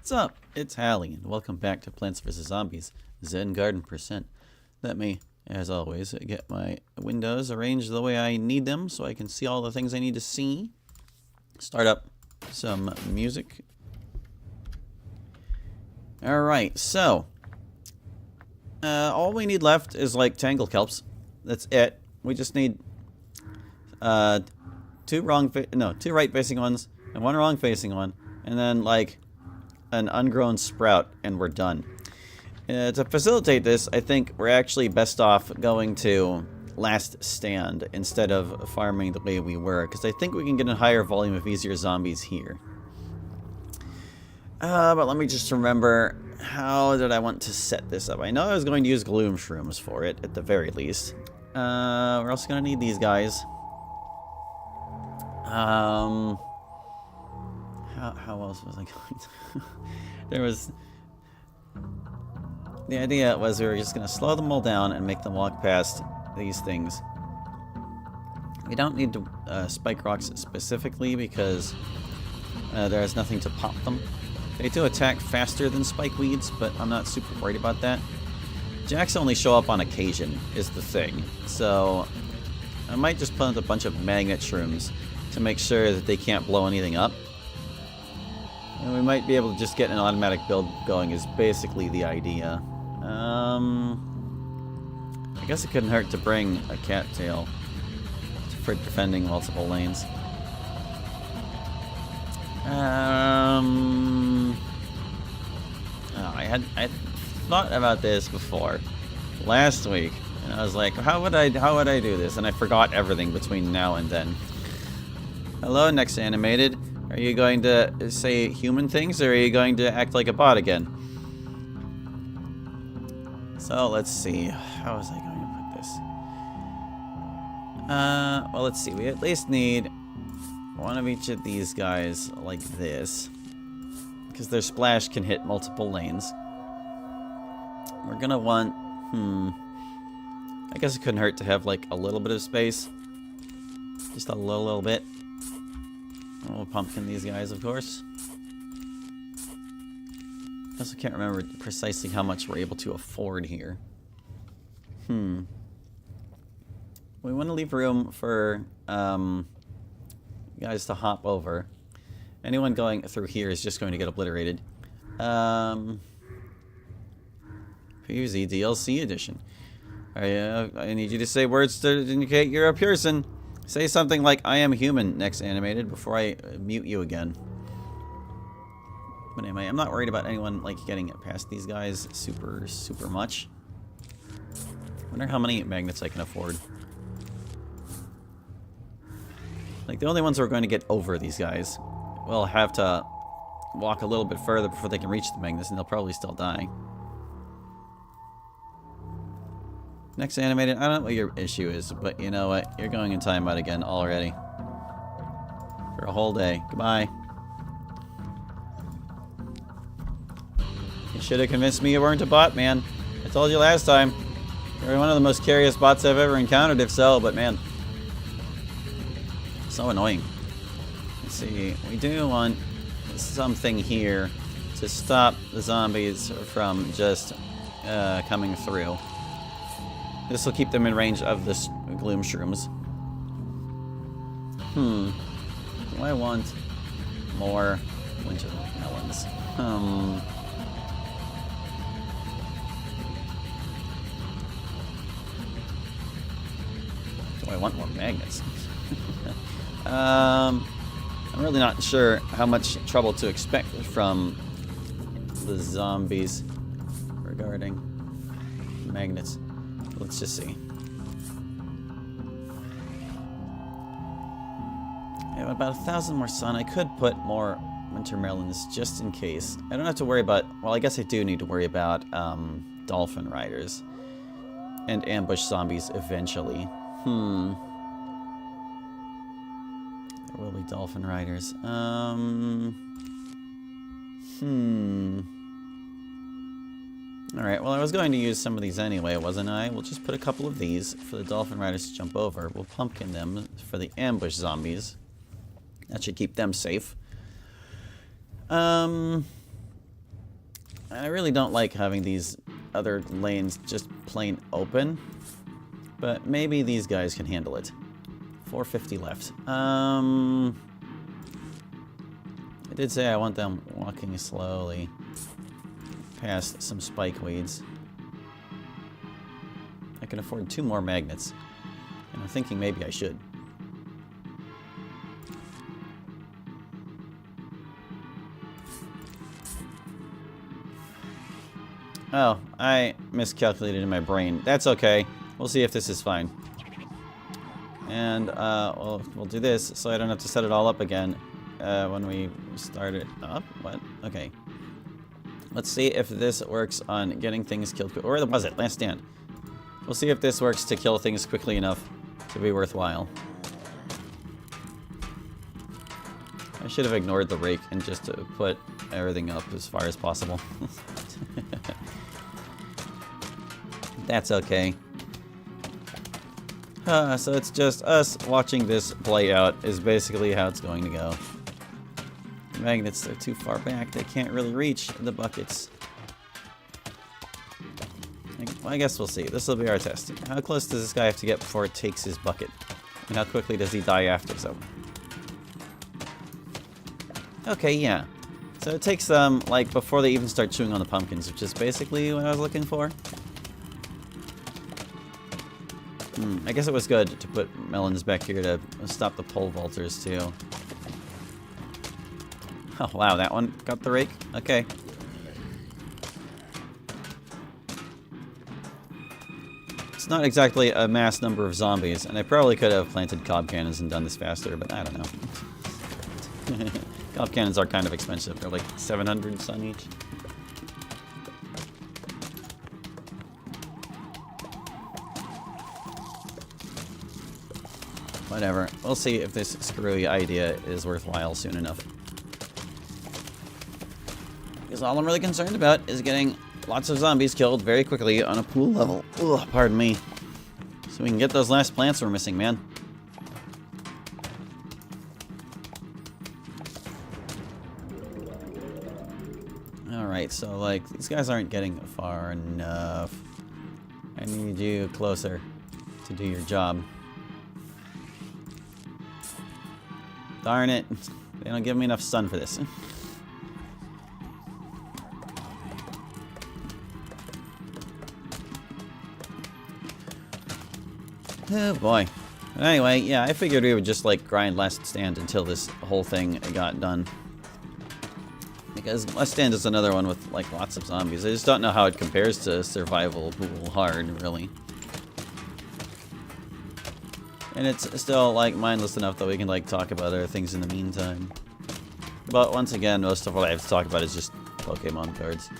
What's up? It's Hallie, and welcome back to Plants vs. Zombies Zen Garden %. Let me, as always, get my windows arranged the way I need them so I can see all the things I need to see. Start up some music. Alright, so all we need left is like tangle kelps. That's it. We just need two right facing ones and one wrong facing one, and then like an ungrown sprout, and we're done. To facilitate this, I think we're actually best off going to last stand instead of farming the way we were, because I think we can get a higher volume of easier zombies here. But let me just remember, how did I want to set this up? I know I was going to use gloom shrooms for it, at the very least. We're also going to need these guys. How else was I going to... The idea was we were just going to slow them all down and make them walk past these things. We don't need to spike rocks specifically because there is nothing to pop them. They do attack faster than spike weeds, but I'm not super worried about that. Jacks only show up on occasion, is the thing. So I might just plant a bunch of magnet shrooms to make sure that they can't blow anything up. And we might be able to just get an automatic build going is basically the idea. I guess it couldn't hurt to bring a cattail for defending multiple lanes. I thought about this before last week, and I was like, how would I do this? And I forgot everything between now and then. Hello, Next Animated. Are you going to say human things, or are you going to act like a bot again? So let's see. How was I going to put this? Well, let's see. We at least need one of each of these guys like this, because their splash can hit multiple lanes. We're gonna want, I guess it couldn't hurt to have like a little bit of space. Just a little bit. We'll pumpkin these guys, of course. I also can't remember precisely how much we're able to afford here. We want to leave room for guys to hop over. Anyone going through here is just going to get obliterated. PvZ DLC edition. I need you to say words to indicate you're a person. Say something like, I am human, Next Animated, before I mute you again. But anyway, I'm not worried about anyone like getting past these guys super much. Wonder how many magnets I can afford. Like, the only ones who are going to get over these guys will have to walk a little bit further before they can reach the magnets, and they'll probably still die. Next Animated, I don't know what your issue is, but you know what? You're going in timeout again already. For a whole day. Goodbye. You should have convinced me you weren't a bot, man. I told you last time. You're one of the most curious bots I've ever encountered, if so, but man. So annoying. Let's see. We do want something here to stop the zombies from just coming through. This will keep them in range of the gloom shrooms. Do I want more winter melons? Do I want more magnets? I'm really not sure how much trouble to expect from the zombies regarding magnets. Let's just see. I have about 1,000 more sun. I could put more winter melons just in case. I don't have to worry about... Well, I guess I do need to worry about dolphin riders and ambush zombies eventually. There will be dolphin riders. Alright, well, I was going to use some of these anyway, wasn't I? We'll just put a couple of these for the dolphin riders to jump over. We'll pumpkin them for the ambush zombies. That should keep them safe. I really don't like having these other lanes just plain open, but maybe these guys can handle it. 450 left. I did say I want them walking slowly past some spike weeds. I can afford 2 more magnets, and I'm thinking maybe I should. Oh, I miscalculated in my brain. That's okay. We'll see if this is fine. And we'll do this so I don't have to set it all up again when we start it up. What? Okay. Let's see if this works on getting things killed. Or was it? Last stand. We'll see if this works to kill things quickly enough to be worthwhile. I should have ignored the rake and just put everything up as far as possible. That's okay. So it's just us watching this play out is basically how it's going to go. The magnets are too far back. They can't really reach the buckets. Well, I guess we'll see. This will be our test. How close does this guy have to get before it takes his bucket? And how quickly does he die after so? Okay, yeah. So it takes them, like, before they even start chewing on the pumpkins, which is basically what I was looking for. I guess it was good to put melons back here to stop the pole vaulters, too. Oh, wow, that one got the rake? Okay. It's not exactly a mass number of zombies, and I probably could have planted cob cannons and done this faster, but I don't know. Cob cannons are kind of expensive. They're like 700 sun each. Whatever. We'll see if this screwy idea is worthwhile soon enough. Because all I'm really concerned about is getting lots of zombies killed very quickly on a pool level. Ugh, pardon me. So we can get those last plants we're missing, man. Alright, so like, these guys aren't getting far enough. I need you closer to do your job. Darn it. They don't give me enough sun for this. Oh boy. Anyway, yeah, I figured we would just like grind Last Stand until this whole thing got done. Because Last Stand is another one with like lots of zombies. I just don't know how it compares to Survival Pool Hard, really. And it's still like mindless enough that we can like talk about other things in the meantime. But once again, most of what I have to talk about is just Pokemon cards.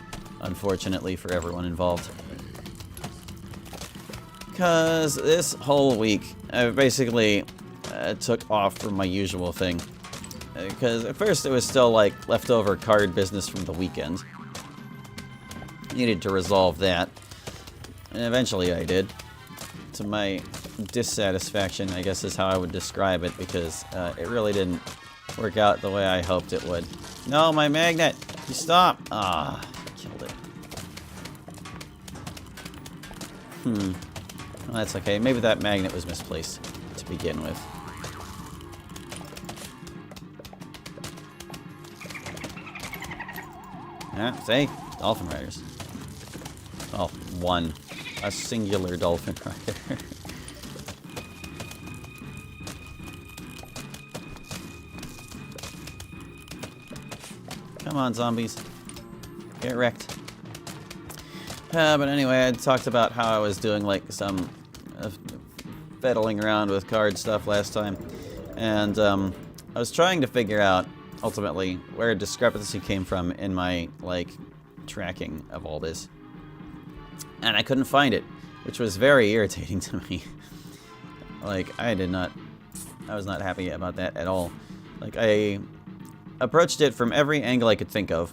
Unfortunately for everyone involved. Because this whole week, I basically took off from my usual thing. Because at first it was still like leftover card business from the weekend. Needed to resolve that. And eventually I did. To my dissatisfaction, I guess is how I would describe it, because it really didn't work out the way I hoped it would. No, my magnet! You stop! Ah, killed it. Well, that's okay. Maybe that magnet was misplaced to begin with. Yeah, see? Dolphin Riders. Oh, one. A singular Dolphin Rider. Come on, zombies. Get wrecked. But anyway, I talked about how I was doing like some fiddling around with card stuff last time. And I was trying to figure out, ultimately, where a discrepancy came from in my, like, tracking of all this. And I couldn't find it, which was very irritating to me. Like, I was not happy about that at all. Like, I approached it from every angle I could think of,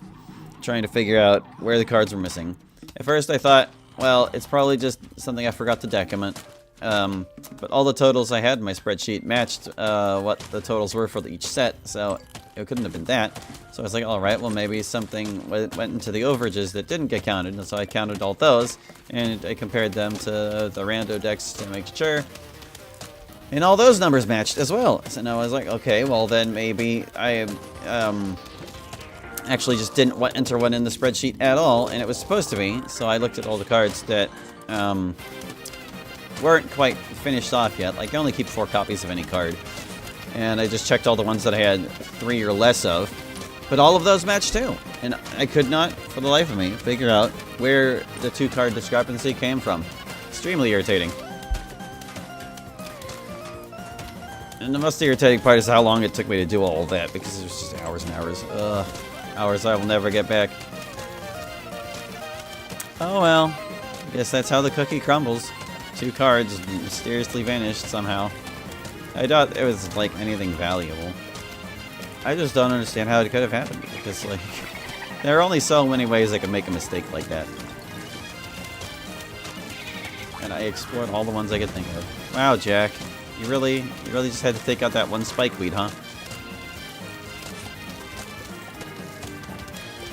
trying to figure out where the cards were missing. At first I thought, well, it's probably just something I forgot to decrement. But all the totals I had in my spreadsheet matched what the totals were for each set, so it couldn't have been that. So I was like, alright, well maybe something went into the overages that didn't get counted, and so I counted all those, and I compared them to the rando decks to make sure. And all those numbers matched as well. So now I was like, okay, well then maybe I actually just didn't enter one in the spreadsheet at all, and it was supposed to be. So I looked at all the cards that weren't quite finished off yet. Like, I only keep 4 copies of any card. And I just checked all the ones that I had 3 or less of. But all of those matched too. And I could not, for the life of me, figure out where the 2-card discrepancy came from. Extremely irritating. And the most irritating part is how long it took me to do all of that, because it was just hours and hours. Hours I will never get back. Oh well. I guess that's how the cookie crumbles. 2 cards mysteriously vanished somehow. I doubt it was like anything valuable. I just don't understand how it could have happened, because like there are only so many ways I could make a mistake like that. And I explored all the ones I could think of. Wow, Jack. You really just had to take out that one spikeweed, huh?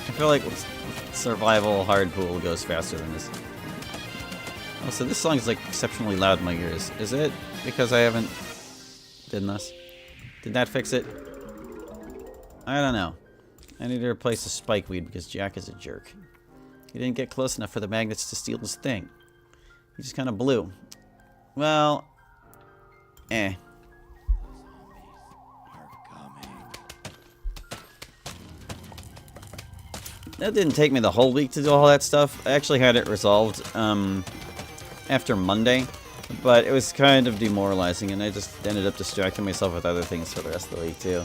I feel like survival hard pool goes faster than this. Oh, so this song is like exceptionally loud in my ears. Is it because I haven't done this? Did that fix it? I don't know. I need to replace the spikeweed because Jack is a jerk. He didn't get close enough for the magnets to steal his thing. He just kind of blew. Well, eh. That didn't take me the whole week to do all that stuff. I actually had it resolved after Monday, but it was kind of demoralizing, and I just ended up distracting myself with other things for the rest of the week, too.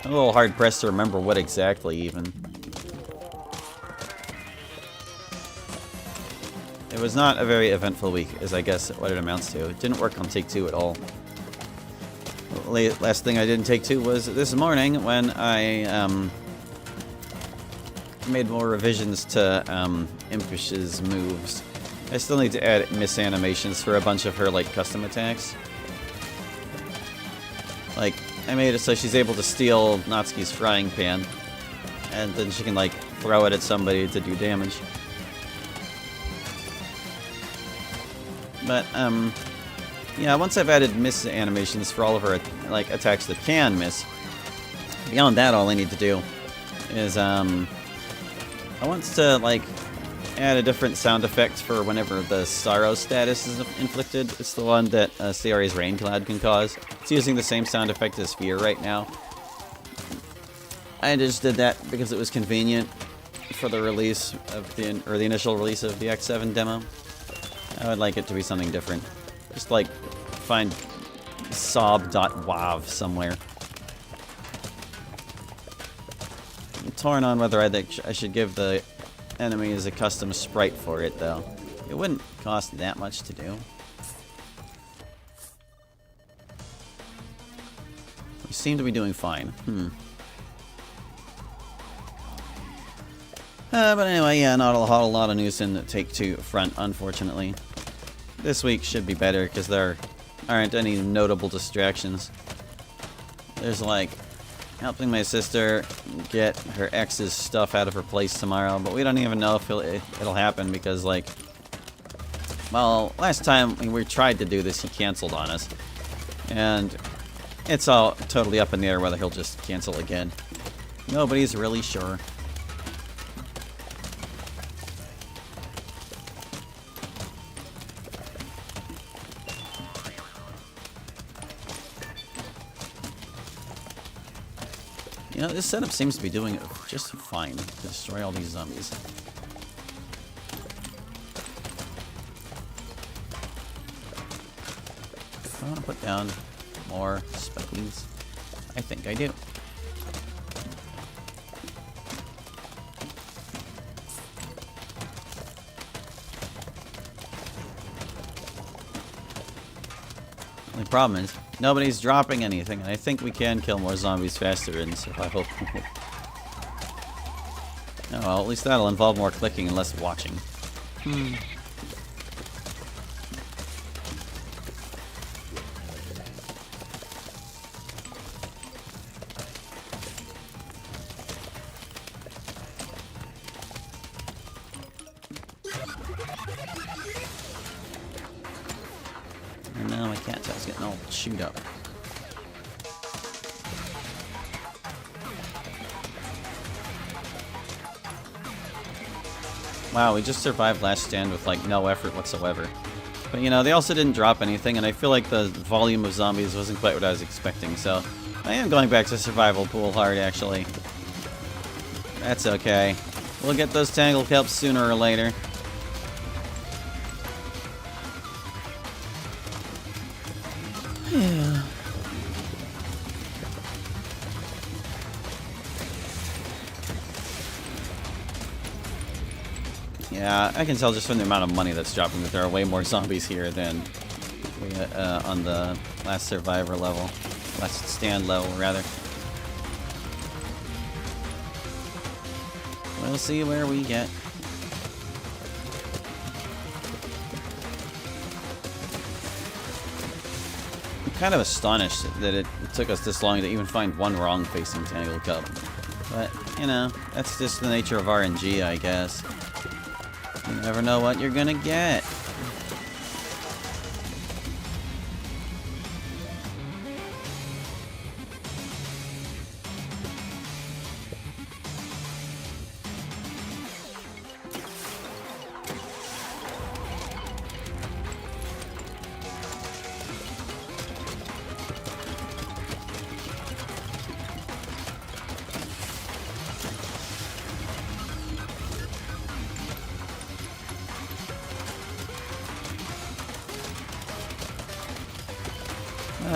I'm a little hard-pressed to remember what exactly, even. It was not a very eventful week, is I guess what it amounts to. It didn't work on Take 2 at all. Last thing I did in Take 2 was this morning when I made more revisions to Impish's moves. I still need to add miss animations for a bunch of her like custom attacks. Like, I made it so she's able to steal Natsuki's frying pan, and then she can like throw it at somebody to do damage. But yeah, once I've added miss animations for all of her like attacks that can miss, beyond that all I need to do is I want to like add a different sound effect for whenever the sorrow status is inflicted. It's the one that CRA's Rain Cloud can cause. It's using the same sound effect as Fear right now. I just did that because it was convenient for the release of the initial release of the X7 demo. I would like it to be something different. Just like find sob.wav somewhere. I'm torn on whether I think I should give the enemies a custom sprite for it, though. It wouldn't cost that much to do. We seem to be doing fine. But anyway, yeah, not a whole lot of news in the Take 2 front, unfortunately. This week should be better, because there aren't any notable distractions. There's, like, helping my sister get her ex's stuff out of her place tomorrow, but we don't even know if it'll happen, because, like, well, last time we tried to do this, he canceled on us. And it's all totally up in the air whether he'll just cancel again. Nobody's really sure. You know, this setup seems to be doing it just fine to destroy all these zombies. Do I want to put down more spikies? I think I do. The problem is, nobody's dropping anything, and I think we can kill more zombies faster, and so I hope... Oh well, at least that'll involve more clicking and less watching. It's getting all chewed up. Wow, we just survived last stand with, like, no effort whatsoever. But, you know, they also didn't drop anything, and I feel like the volume of zombies wasn't quite what I was expecting, so I am going back to survival pool hard, actually. That's okay. We'll get those tangle kelps sooner or later. Yeah. Yeah, I can tell just from the amount of money that's dropping that there are way more zombies here than on the last survivor level. Last stand level, rather. We'll see where we get. I'm kind of astonished that it took us this long to even find one wrong-facing Tangle Cup. But, you know, that's just the nature of RNG, I guess. You never know what you're gonna get.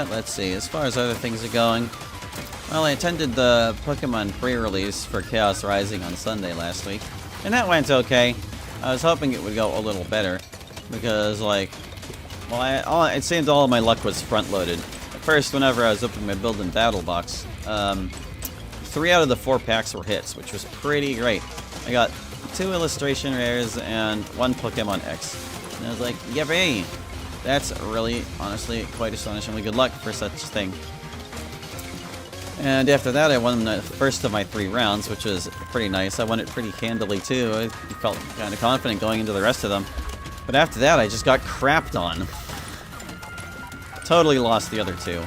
Let's see, as far as other things are going, well, I attended the Pokemon pre-release for Chaos Rising on Sunday last week, and that went okay. I was hoping it would go a little better, because, like, well, it seemed all of my luck was front-loaded. At first, whenever I was opening my build and battle box, 3 out of the 4 packs were hits, which was pretty great. I got 2 illustration rares and 1 Pokemon X, and I was like, yippee! That's really, honestly, quite astonishingly good luck for such a thing. And after that, I won the first of my 3 rounds, which was pretty nice. I won it pretty handily, too. I felt kind of confident going into the rest of them. But after that, I just got crapped on. Totally lost the other 2.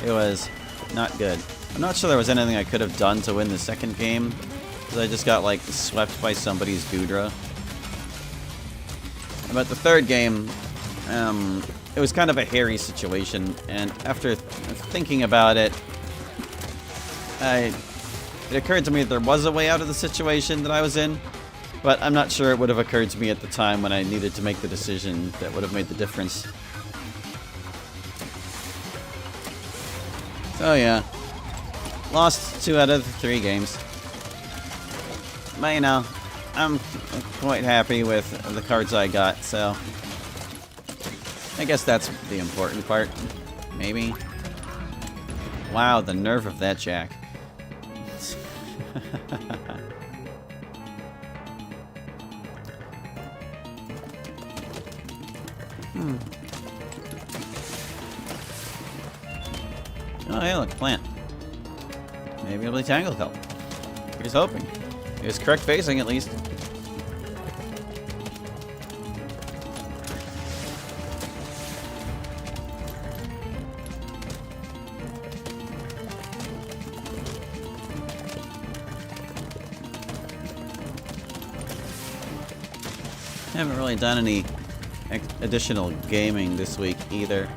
It was not good. I'm not sure there was anything I could have done to win the second game, because I just got, like, swept by somebody's Goodra. But the third game, it was kind of a hairy situation, and after thinking about it, it occurred to me that there was a way out of the situation that I was in, but I'm not sure it would have occurred to me at the time when I needed to make the decision that would have made the difference. So yeah, lost 2 out of the 3 games. But you know, I'm quite happy with the cards I got, so I guess that's the important part. Maybe. Wow, the nerve of that Jack. Oh, hey, look, plant. Maybe it'll be Tangle Kelp. Here's hoping. Here's correct facing, at least. I haven't really done any additional gaming this week either.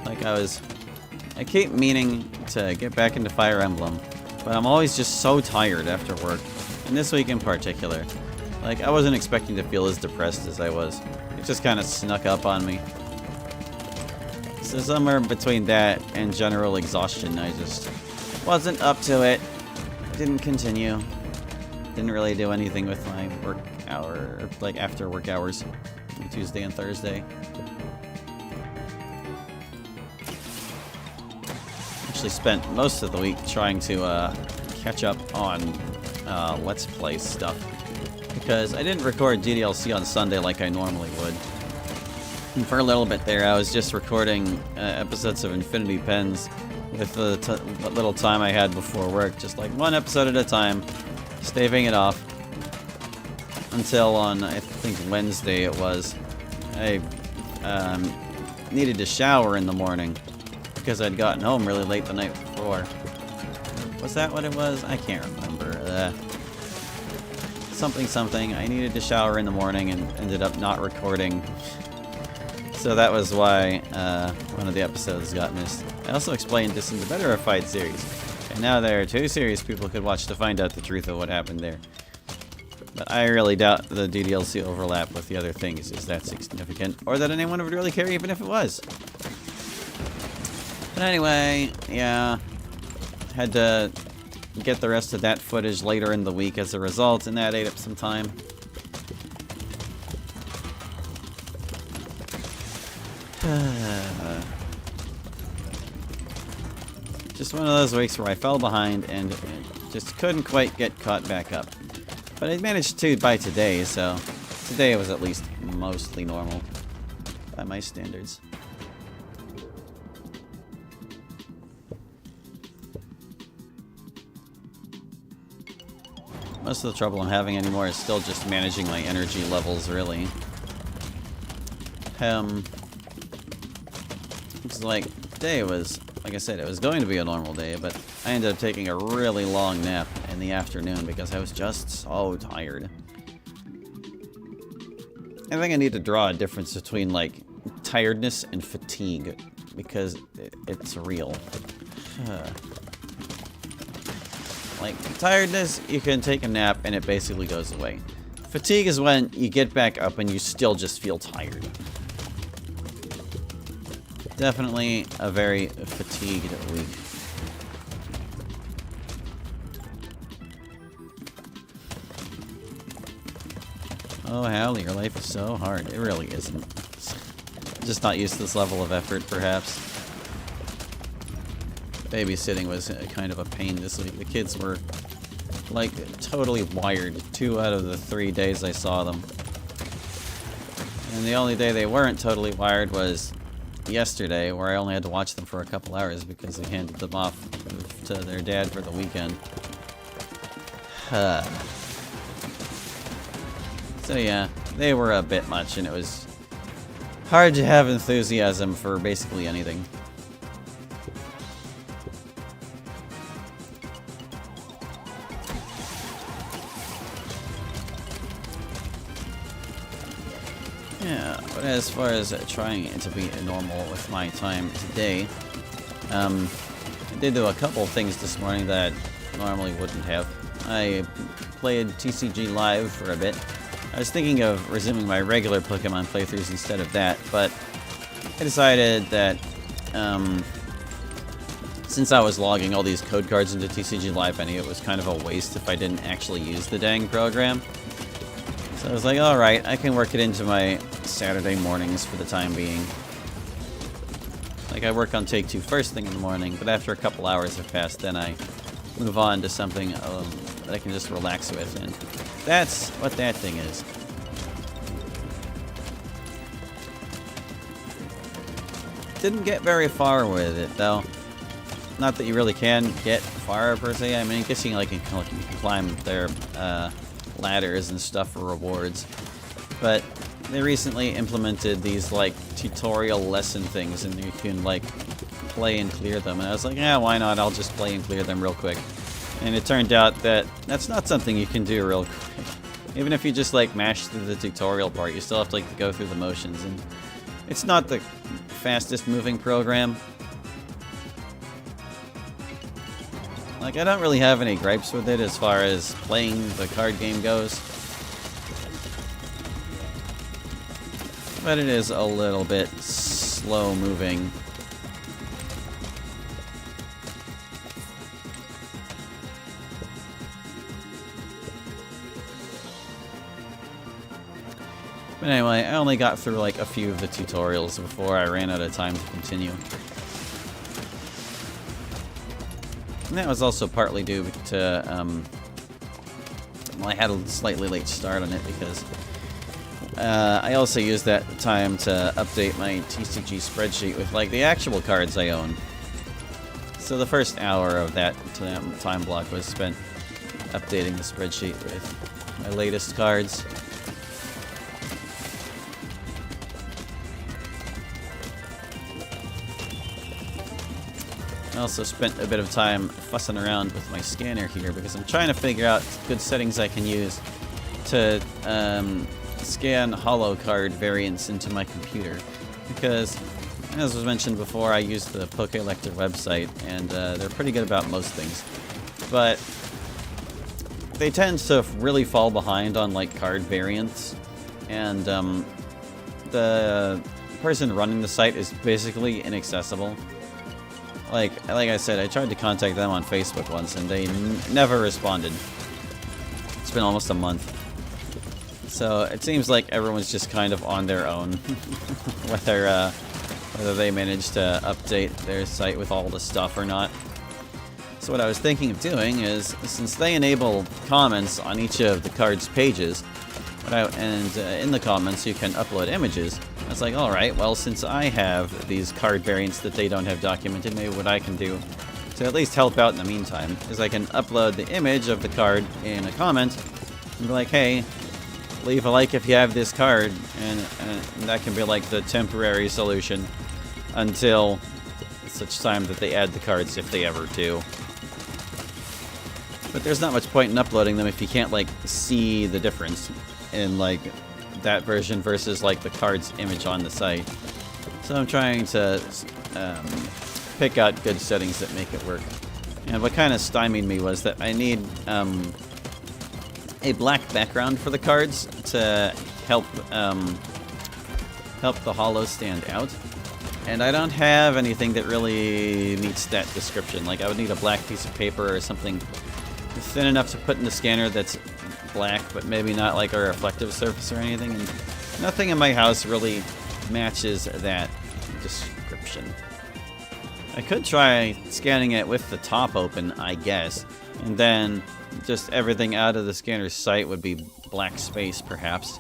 Like I keep meaning to get back into Fire Emblem, but I'm always just so tired after work, and this week in particular. Like, I wasn't expecting to feel as depressed as I was. It just kind of snuck up on me. So somewhere between that and general exhaustion, I just wasn't up to it. Didn't continue. Didn't really do anything with my work hour, like after work hours, Tuesday and Thursday. Actually spent most of the week trying to catch up on Let's Play stuff, because I didn't record DDLC on Sunday like I normally would. And for a little bit there, I was just recording episodes of Infinity Pens with the little time I had before work, just like 1 episode at a time, staving it off. Until on, I think, Wednesday it was, I needed to shower in the morning because I'd gotten home really late the night before. Was that what it was? I can't remember. Something. I needed to shower in the morning and ended up not recording. So that was why one of the episodes got missed. I also explained this in the Better Fight series. And now there are 2 series people could watch to find out the truth of what happened there. But I really doubt the DDLC overlap with the other things is that significant, or that anyone would really care even if it was. But anyway, yeah, had to get the rest of that footage later in the week as a result, and that ate up some time. Just one of those weeks where I fell behind and just couldn't quite get caught back up. But I managed to by today, so today was at least mostly normal by my standards. Most of the trouble I'm having anymore is still just managing my energy levels, really. Looks like today was, like I said, it was going to be a normal day, but I ended up taking a really long nap in the afternoon because I was just so tired. I think I need to draw a difference between, like, tiredness and fatigue, because it's real. Like, tiredness, you can take a nap and it basically goes away. Fatigue is when you get back up and you still just feel tired. Definitely a very fatigued week. Oh, Hal, your life is so hard. It really isn't. Just not used to this level of effort, perhaps. Babysitting was kind of a pain this week. The kids were, like, totally wired 2 out of the 3 days I saw them. And the only day they weren't totally wired was yesterday, where I only had to watch them for a couple hours because I handed them off to their dad for the weekend. So yeah, they were a bit much, and it was hard to have enthusiasm for basically anything. Yeah, but as far as trying to be normal with my time today, I did do a couple things this morning that I normally wouldn't have. I played TCG Live for a bit. I was thinking of resuming my regular Pokemon playthroughs instead of that, but I decided that since I was logging all these code cards into TCG Live, I knew it was kind of a waste if I didn't actually use the dang program. So I was like, alright, I can work it into my Saturday mornings for the time being. Like, I work on Take-Two first thing in the morning, but after a couple hours have passed, then I move on to something that I can just relax with, and that's what that thing is. Didn't get very far with it, though. Not that you really can get far, per se. I mean, I guess you can climb their ladders and stuff for rewards. But they recently implemented these, like, tutorial lesson things, and you can, like, play and clear them. And I was like, yeah, why not? I'll just play and clear them real quick. And it turned out that that's not something you can do real quick. Even if you just, like, mash through the tutorial part, you still have to, like, go through the motions. And it's not the fastest moving program. Like, I don't really have any gripes with it as far as playing the card game goes. But it is a little bit slow moving. But anyway, I only got through like a few of the tutorials before I ran out of time to continue. And that was also partly due to, well, I had a slightly late start on it because I also used that time to update my TCG spreadsheet with, like, the actual cards I own. So the first hour of that time block was spent updating the spreadsheet with my latest cards. I also spent a bit of time fussing around with my scanner here because I'm trying to figure out good settings I can use to scan holo card variants into my computer. Because, as was mentioned before, I use the Pokelector website, and they're pretty good about most things. But they tend to really fall behind on like card variants, and the person running the site is basically inaccessible. Like I said, I tried to contact them on Facebook once, and they never responded. It's been almost a month. So it seems like everyone's just kind of on their own, whether they manage to update their site with all the stuff or not. So what I was thinking of doing is, since they enable comments on each of the card's pages, in the comments you can upload images, I was like, alright, well, since I have these card variants that they don't have documented, maybe what I can do to at least help out in the meantime is I can upload the image of the card in a comment and be like, hey, leave a like if you have this card, and that can be like the temporary solution until such time that they add the cards, if they ever do. But there's not much point in uploading them if you can't like see the difference in like that version versus like the card's image on the site. So I'm trying to pick out good settings that make it work. And what kind of stymied me was that I need a black background for the cards to help the holo stand out. And I don't have anything that really meets that description. Like, I would need a black piece of paper or something thin enough to put in the scanner that's black, but maybe not like a reflective surface or anything. And nothing in my house really matches that description. I could try scanning it with the top open, I guess, and then just everything out of the scanner's site would be black space, perhaps.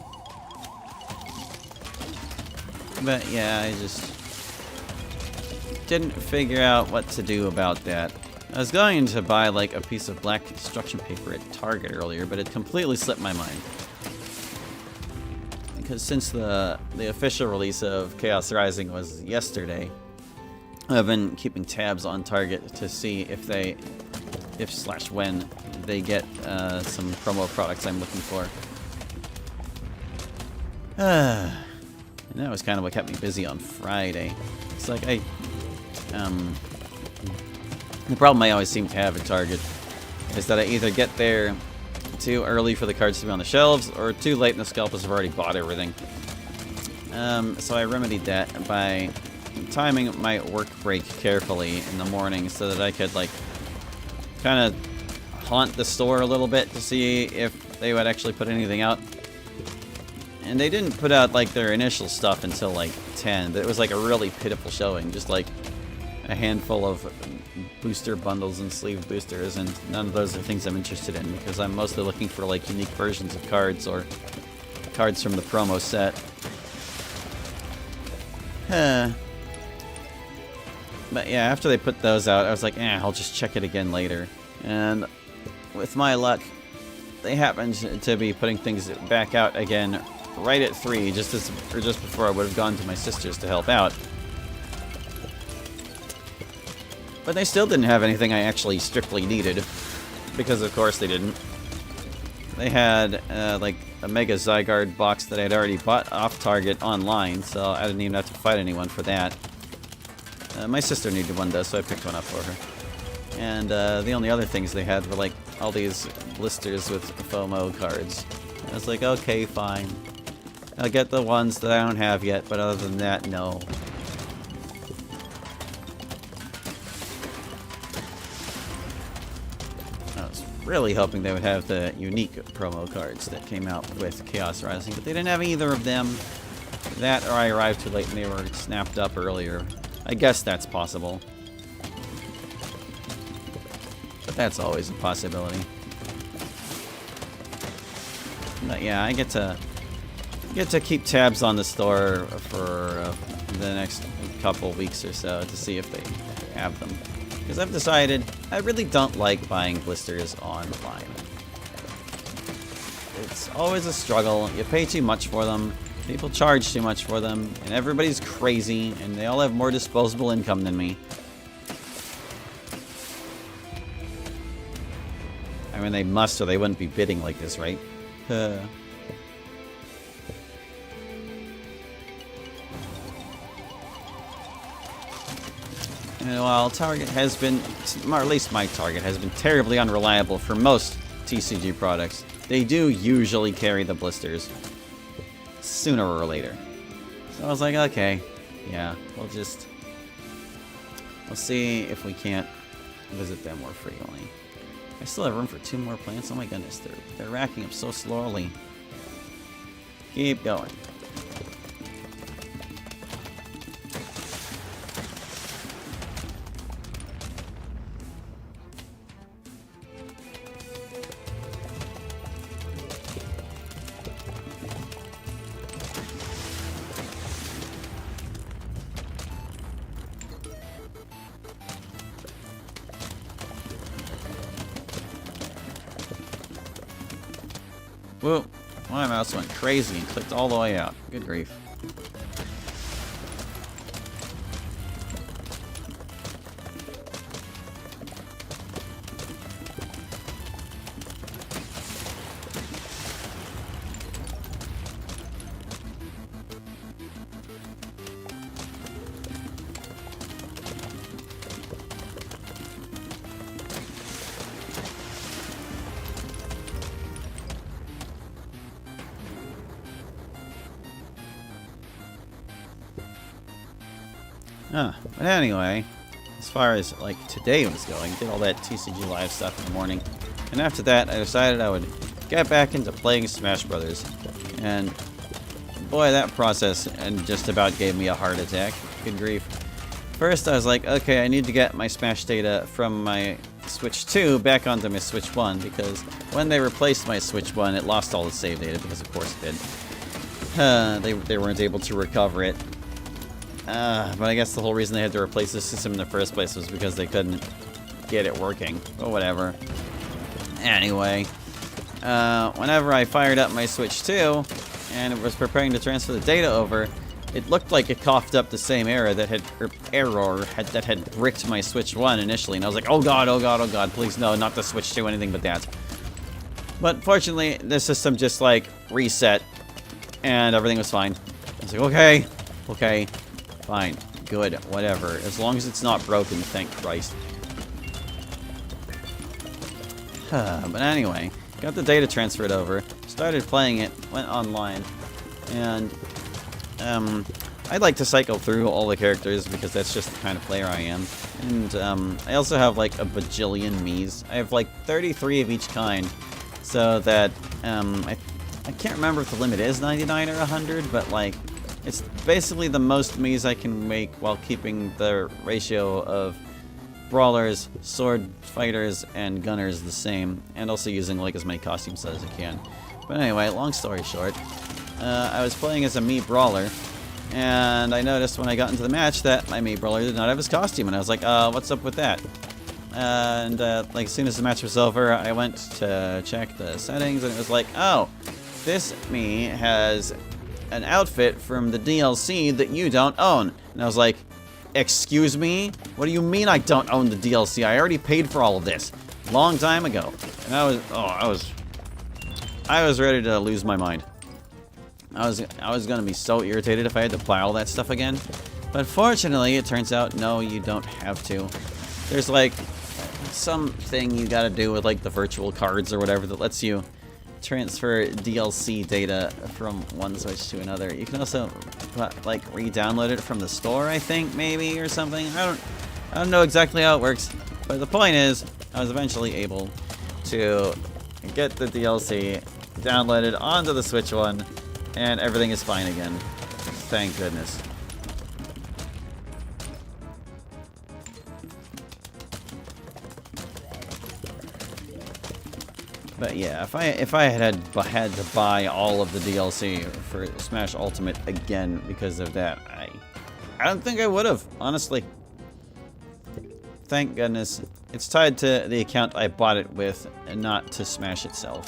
But yeah, I just didn't figure out what to do about that. I was going to buy like a piece of black construction paper at Target earlier, but it completely slipped my mind. Because since the official release of Chaos Rising was yesterday, I've been keeping tabs on Target to see if when they get some promo products I'm looking for. And that was kind of what kept me busy on Friday. It's like the problem I always seem to have at Target is that I either get there too early for the cards to be on the shelves, or too late and the scalpers have already bought everything. So I remedied that by timing my work break carefully in the morning so that I could like kind of haunt the store a little bit to see if they would actually put anything out. And they didn't put out like their initial stuff until like 10, but it was like a really pitiful showing, just like a handful of booster bundles and sleeve boosters, and none of those are things I'm interested in because I'm mostly looking for like unique versions of cards or cards from the promo set. But yeah, after they put those out, I was like, I'll just check it again later. And with my luck, they happened to be putting things back out again right at 3, just before I would have gone to my sister's to help out. But they still didn't have anything I actually strictly needed, because of course they didn't. They had like a Mega Zygarde box that I'd already bought off Target online, so I didn't even have to fight anyone for that. My sister needed one though, so I picked one up for her. And the only other things they had were like all these blisters with FOMO cards. I was like, okay, fine. I'll get the ones that I don't have yet, but other than that, no. I was really hoping they would have the unique promo cards that came out with Chaos Rising, but they didn't have either of them. That, or I arrived too late and they were snapped up earlier. I guess that's possible. But that's always a possibility. But yeah, I get to keep tabs on the store for the next couple weeks or so to see if they have them. Because I've decided I really don't like buying blisters online. It's always a struggle. You pay too much for them. People charge too much for them, and everybody's crazy, and they all have more disposable income than me. I mean, they must, or they wouldn't be bidding like this, right? And while Target has been, or at least my Target, has been terribly unreliable for most TCG products, they do usually carry the blisters sooner or later. So I was like, okay, yeah, we'll see if we can't visit them more frequently. I still have room for 2 more plants. Oh my goodness, they're racking up so slowly. Keep going. Whoa, my mouse went crazy and clicked all the way out. Good grief. But anyway, as far as like today was going, did all that TCG Live stuff in the morning, and after that I decided I would get back into playing Smash Brothers, and boy, that process and just about gave me a heart attack. Good grief. First I was like, okay, I need to get my Smash data from my Switch 2 back onto my Switch 1, because when they replaced my Switch 1 it lost all the save data, because of course it did. They weren't able to recover it. But I guess the whole reason they had to replace the system in the first place was because they couldn't get it working. But whatever. Anyway, whenever I fired up my Switch 2 and it was preparing to transfer the data over, it looked like it coughed up the same error that had bricked my Switch 1 initially. And I was like, oh god, oh god, oh god, please no, not the Switch 2, anything but that. But fortunately, the system just like reset and everything was fine. I was like, okay. Fine. Good. Whatever. As long as it's not broken, thank Christ. But anyway, got the data transferred over, started playing it, went online, and I like to cycle through all the characters because that's just the kind of player I am. And I also have like a bajillion Miis. I have like 33 of each kind, so that I can't remember if the limit is 99 or 100, but like it's basically the most Miis I can make while keeping the ratio of brawlers, sword fighters, and gunners the same, and also using like as many costumes as I can. But anyway, long story short, I was playing as a Mii brawler, and I noticed when I got into the match that my Mii brawler did not have his costume, and I was like, what's up with that? And like as soon as the match was over, I went to check the settings, and it was like, oh, this Mii has an outfit from the DLC that you don't own. And I was like, excuse me? What do you mean I don't own the DLC? I already paid for all of this long time ago. And I was ready to lose my mind. I was gonna be so irritated if I had to buy all that stuff again. But fortunately, it turns out, no, you don't have to. There's like something you gotta do with like the virtual cards or whatever that lets you transfer DLC data from one Switch to another. You can also like re-download it from the store, I think, maybe, or something. I don't know exactly how it works, but the point is I was eventually able to get the DLC downloaded onto the Switch 1, and everything is fine again. Thank goodness. But yeah, if I had to buy all of the DLC for Smash Ultimate again because of that, I don't think I would have, honestly. Thank goodness. It's tied to the account I bought it with and not to Smash itself.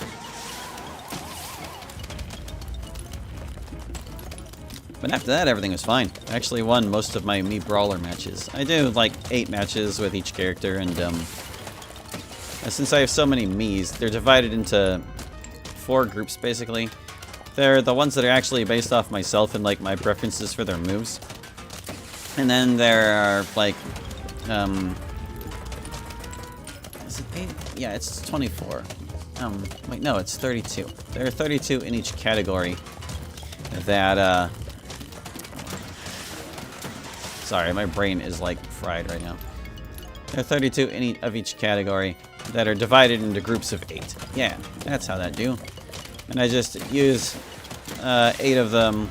But after that, everything was fine. I actually won most of my Mii Brawler matches. I do like 8 matches with each character, and since I have so many Miis, they're divided into 4 groups, basically. They're the ones that are actually based off myself and, like, my preferences for their moves. And then there are, like, is it 8? Yeah, it's 24. Wait, no, it's 32. There are 32 in each category that, sorry, my brain is, like, fried right now. There are 32 in of each category that are divided into groups of 8. Yeah, that's how that do. And I just use 8 of them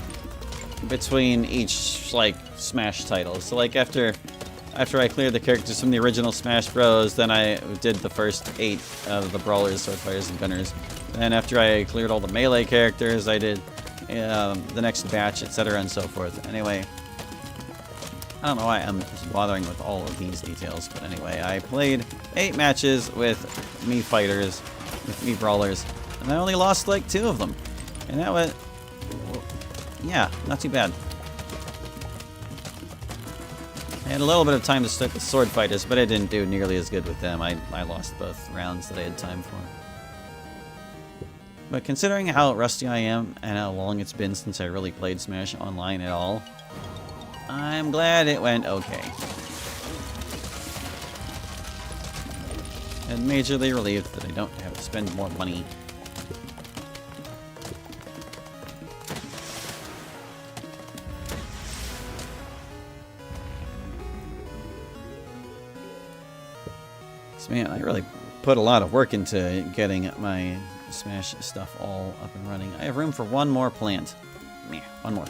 between each, like, Smash title. So, like, after I cleared the characters from the original Smash Bros, then I did the first 8 of the Brawlers, Sword Fighters, and Gunners. Then after I cleared all the Melee characters, I did the next batch, etc. and so forth. Anyway, I don't know why I'm bothering with all of these details, but anyway, I played 8 matches with Mii Fighters, with Mii Brawlers, and I only lost, like, 2 of them. And that was, yeah, not too bad. I had a little bit of time to stick with Sword Fighters, but I didn't do nearly as good with them. I lost both rounds that I had time for. But considering how rusty I am and how long it's been since I really played Smash Online at all, I'm glad it went okay. And majorly relieved that I don't have to spend more money. So man, I really put a lot of work into getting my Smash stuff all up and running. I have room for one more plant. Meh, one more.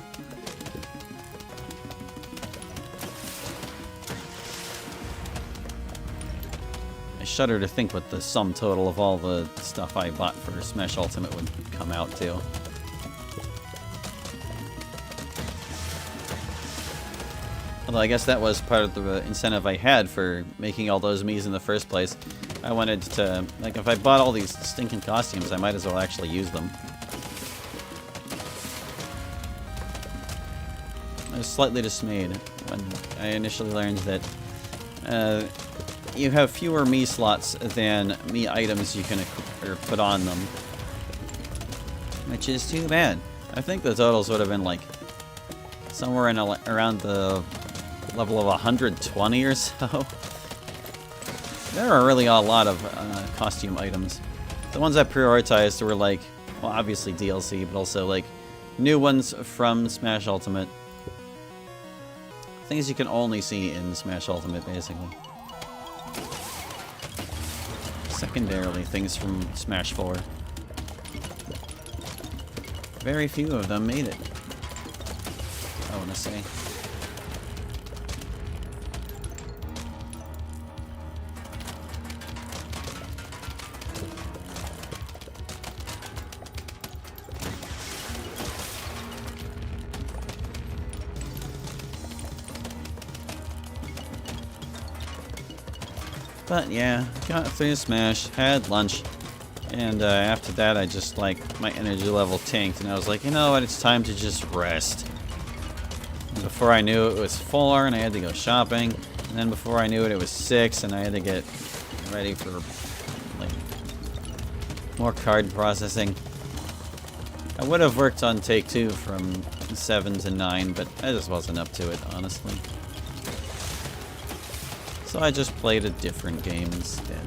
I shudder to think what the sum total of all the stuff I bought for Smash Ultimate would come out to. Although I guess that was part of the incentive I had for making all those Miis in the first place. I wanted to, like, if I bought all these stinking costumes, I might as well actually use them. I was slightly dismayed when I initially learned that you have fewer Mii slots than Mii items you can put on them. Which is too bad. I think the totals would have been like somewhere in around the level of 120 or so. There are really a lot of costume items. The ones I prioritized were like, well, obviously DLC, but also like new ones from Smash Ultimate. Things you can only see in Smash Ultimate, basically. Secondarily, things from Smash 4. Very few of them made it, I want to say. But yeah, got through Smash, had lunch, and after that I just, like, my energy level tanked, and I was like, you know what, it's time to just rest. And before I knew it was 4, and I had to go shopping, and then before I knew it, it was 6, and I had to get ready for, like, more card processing. I would have worked on Take 2 from 7 to 9, but I just wasn't up to it, honestly. So I just played a different game instead.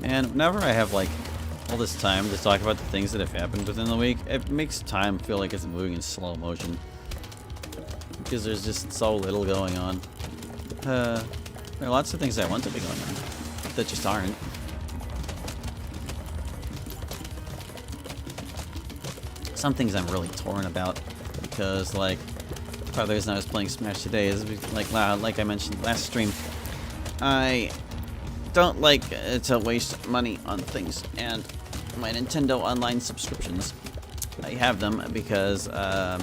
And whenever I have like all this time to talk about the things that have happened within the week, it makes time feel like it's moving in slow motion. Because there's just so little going on. There are lots of things that want to be going on that just aren't. Some things I'm really torn about because, like, part of the reason I was playing Smash today is like I mentioned last stream, I don't like to waste money on things, and my Nintendo Online subscriptions, I have them because I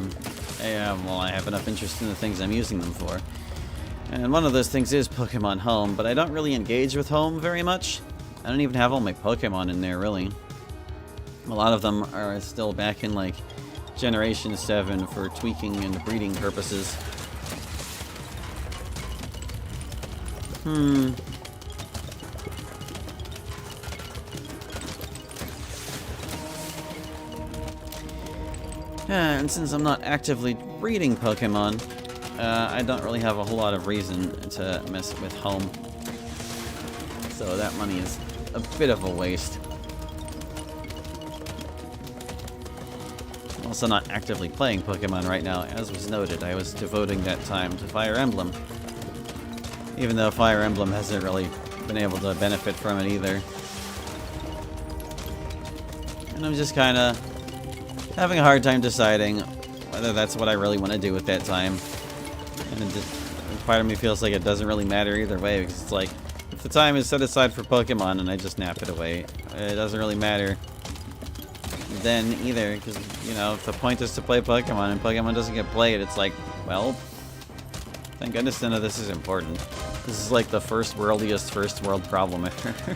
have enough interest in the things I'm using them for. And one of those things is Pokemon Home, but I don't really engage with Home very much. I don't even have all my Pokemon in there, really. A lot of them are still back in, like, Generation 7 for tweaking and breeding purposes. And since I'm not actively breeding Pokemon, I don't really have a whole lot of reason to mess with Home. So that money is a bit of a waste. I'm also not actively playing Pokemon right now. As was noted, I was devoting that time to Fire Emblem. Even though Fire Emblem hasn't really been able to benefit from it either. And I'm just kind of having a hard time deciding whether that's what I really want to do with that time. And part of me feels like it doesn't really matter either way, because it's like, if the time is set aside for Pokemon and I just nap it away, it doesn't really matter then either, because, you know, if the point is to play Pokemon and Pokemon doesn't get played, it's like, well, thank goodness none of this is important. This is like the first world problem ever.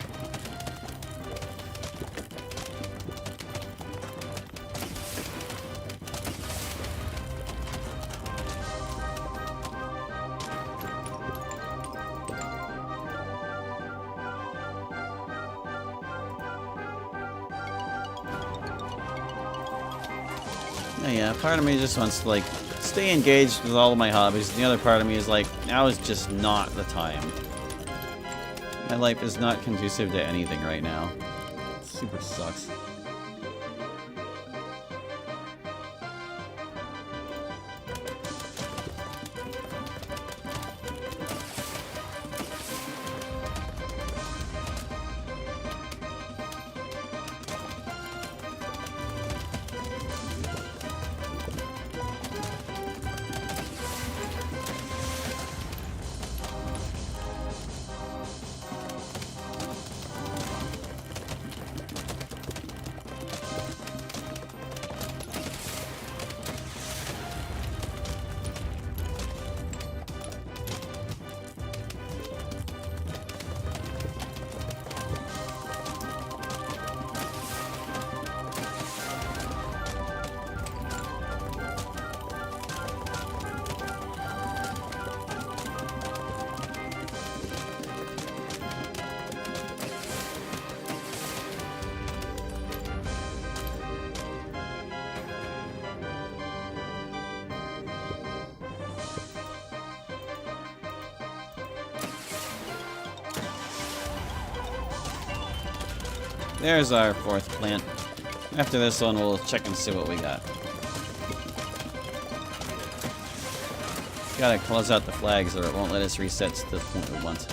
Yeah, part of me just wants to, like, stay engaged with all of my hobbies. The other part of me is like, now is just not the time. My life is not conducive to anything right now. It super sucks. There's our fourth plant. After this one, we'll check and see what we got. Gotta close out the flags or it won't let us reset to the point we want.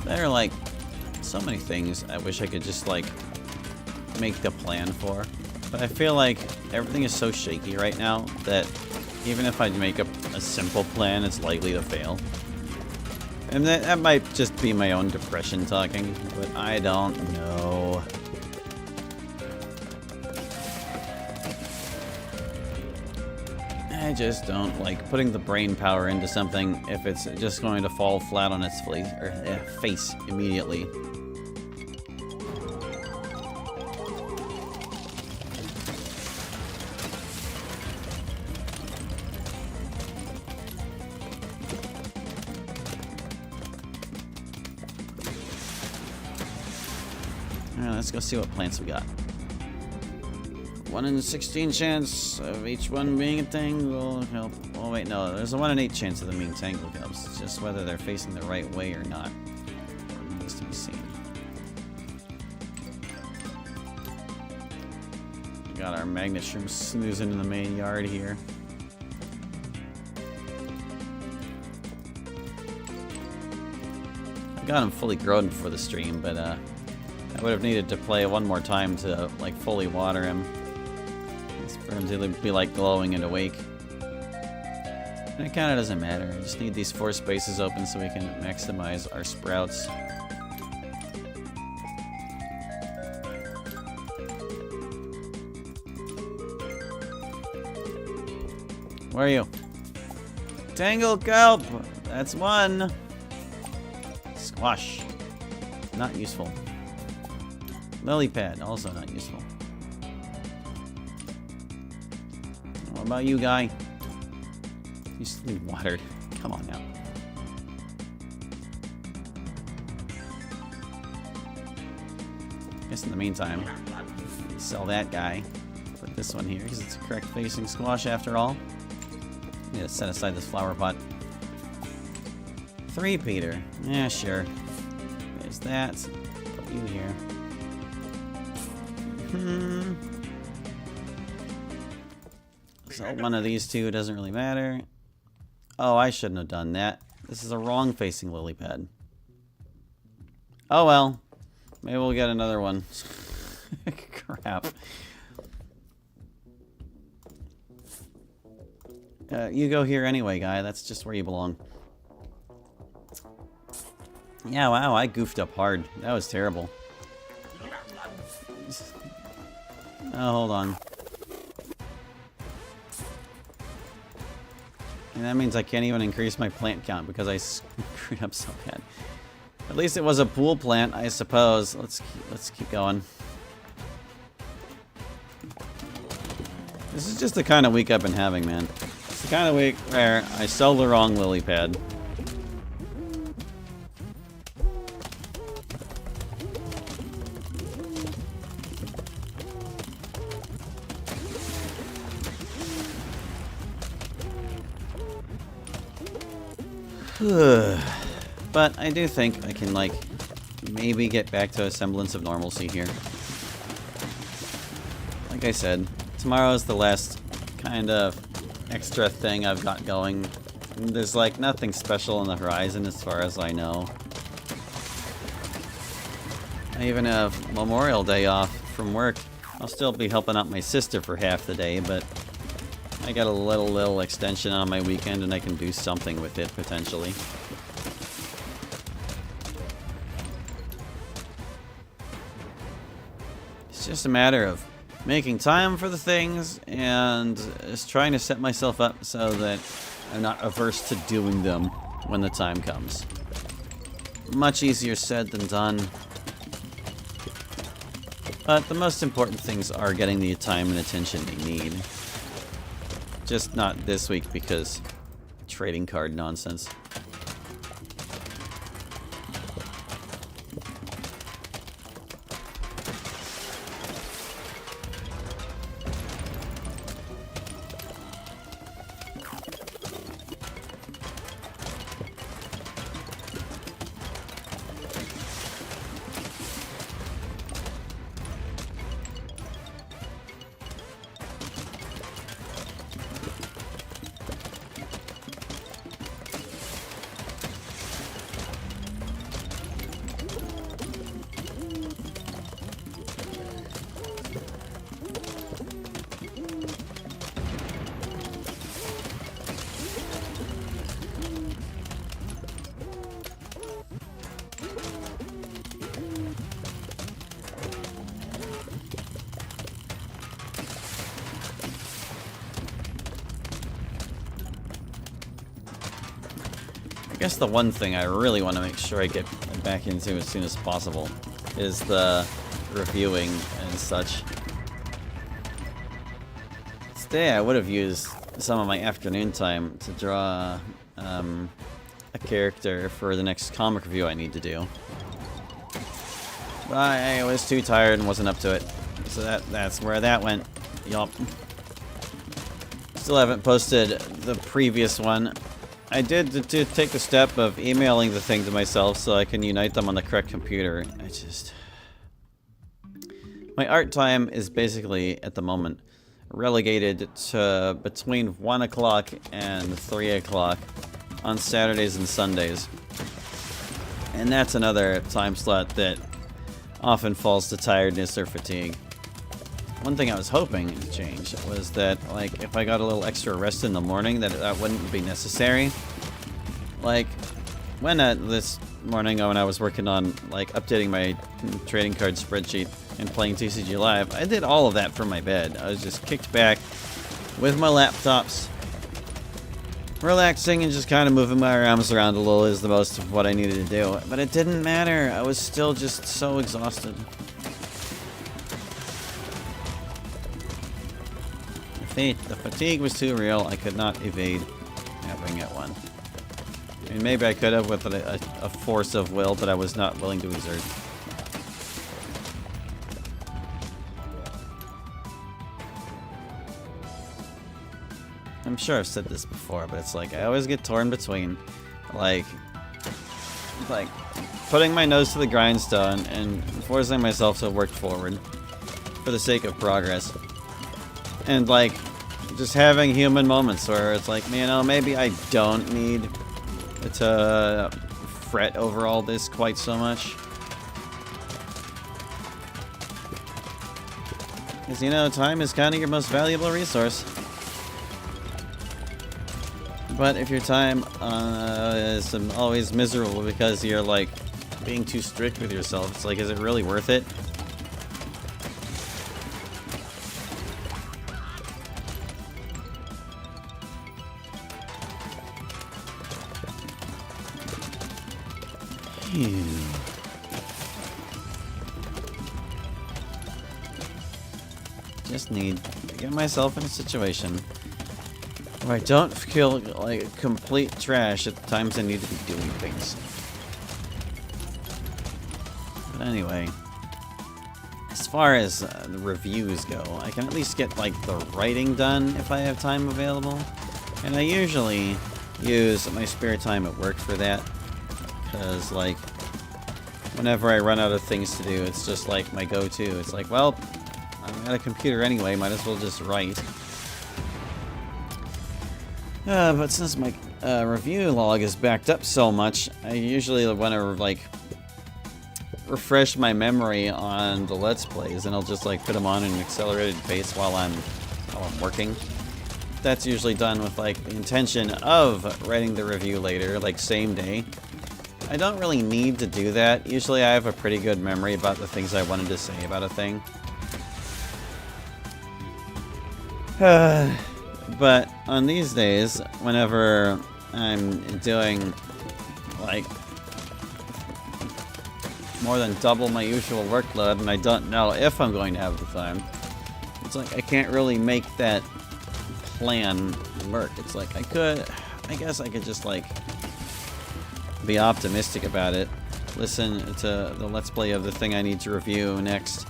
There are, like, so many things I wish I could just, like, make the plan for. But I feel like everything is so shaky right now that even if I make a simple plan, it's likely to fail. And that might just be my own depression talking, but I don't know. I just don't like putting the brain power into something if it's just going to fall flat on its face immediately. Alright, let's go see what plants we got. 1 in 16 chance of each one being a tangle kelp. Oh wait, no, there's a 1 in 8 chance of them being tangle kelps. It's just whether they're facing the right way or not. Remains to be seen. Got our magnet shroom snoozing in the main yard here. I got him fully grown before the stream, but I would have needed to play one more time to like fully water him. For him to be like glowing and awake. And it kind of doesn't matter. I just need these 4 spaces open so we can maximize our sprouts. Where are you? Tangle kelp! That's 1. Squash. Not useful. Lily pad, also not useful. What about you, guy? You just need watered. Come on now. Guess in the meantime, sell that guy. Put this one here because it's a correct facing squash after all. Need to set aside this flower pot. 3 Peter. Yeah, sure. There's that. Put you here. So one of these two doesn't really matter. Oh, I shouldn't have done that. This is a wrong facing lily pad. Oh well. Maybe we'll get another one. Crap. You go here anyway, guy. That's just where you belong. Yeah, wow, I goofed up hard. That was terrible. Oh, hold on. And that means I can't even increase my plant count because I screwed up so bad. At least it was a pool plant, I suppose. Let's keep going. This is just the kind of week I've been having, man. It's the kind of week where I sell the wrong lily pad. But I do think I can, like, maybe get back to a semblance of normalcy here. Like I said, tomorrow is the last kind of extra thing I've got going. There's, like, nothing special on the horizon as far as I know. I even have Memorial Day off from work. I'll still be helping out my sister for half the day, but I got a little extension on my weekend and I can do something with it, potentially. It's just a matter of making time for the things and just trying to set myself up so that I'm not averse to doing them when the time comes. Much easier said than done. But the most important things are getting the time and attention they need. Just not this week because trading card nonsense. I guess the one thing I really want to make sure I get back into as soon as possible is the reviewing and such. Today I would have used some of my afternoon time to draw a character for the next comic review I need to do. But I was too tired and wasn't up to it. So that's where that went. Yup. Still haven't posted the previous one. I did take the step of emailing the thing to myself so I can unite them on the correct computer. My art time is basically, at the moment, relegated to between 1 o'clock and 3 o'clock on Saturdays and Sundays. And that's another time slot that often falls to tiredness or fatigue. One thing I was hoping to change was that, like, if I got a little extra rest in the morning, that wouldn't be necessary. Like, when this morning when I was working on, like, updating my trading card spreadsheet and playing TCG Live, I did all of that from my bed. I was just kicked back with my laptops, relaxing and just kind of moving my arms around a little is the most of what I needed to do. But it didn't matter. I was still just so exhausted. The fatigue was too real. I could not evade having it one. I mean, maybe I could have with a force of will, but I was not willing to exert. I'm sure I've said this before, but it's like I always get torn between, like putting my nose to the grindstone and forcing myself to work forward for the sake of progress. And, like, just having human moments where it's like, you know, maybe I don't need to fret over all this quite so much. Because, you know, time is kind of your most valuable resource. But if your time is always miserable because you're, like, being too strict with yourself, it's like, is it really worth it? Just need to get myself in a situation where I don't feel like complete trash at the times I need to be doing things. But anyway, as far as the reviews go, I can at least get, like, the writing done if I have time available. And I usually use my spare time at work for that. Because, like, whenever I run out of things to do, it's just, like, my go-to. It's like, well, I'm at a computer anyway, might as well just write. But since my review log is backed up so much, I usually want to, like, refresh my memory on the Let's Plays, and I'll just, like, put them on in an accelerated pace while I'm working. That's usually done with, like, the intention of writing the review later, like, same day. I don't really need to do that. Usually I have a pretty good memory about the things I wanted to say about a thing. But on these days, whenever I'm doing, like, more than double my usual workload and I don't know if I'm going to have the time, it's like I can't really make that plan work. It's like I guess I could just, like, be optimistic about it, listen to the Let's Play of the thing I need to review next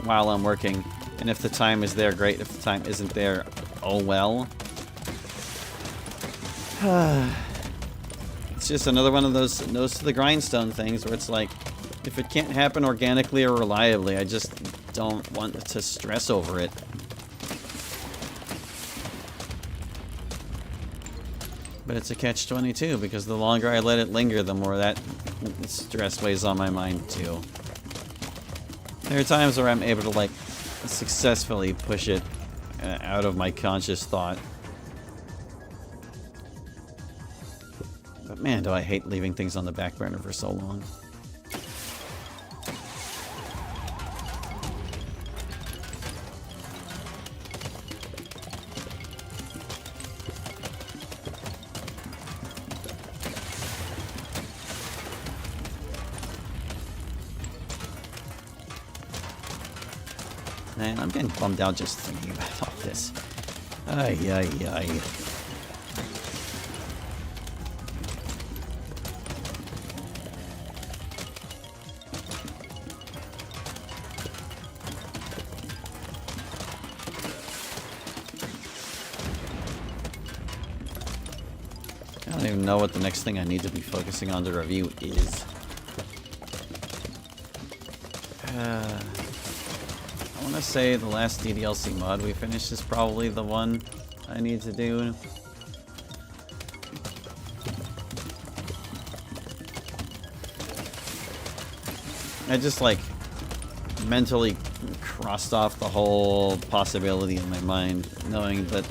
while I'm working, and if the time is there, great. If the time isn't there, oh well. It's just another one of those nose to the grindstone things where it's like, if it can't happen organically or reliably, I just don't want to stress over it. But it's a catch-22, because the longer I let it linger, the more that stress weighs on my mind, too. There are times where I'm able to, like, successfully push it out of my conscious thought. But man, do I hate leaving things on the back burner for so long. Man, I'm getting bummed out just thinking about all this. Ay, ay, ay. I don't even know what the next thing I need to be focusing on to review is. I want to say the last DDLC mod we finished is probably the one I need to do. I just like mentally crossed off the whole possibility in my mind, knowing that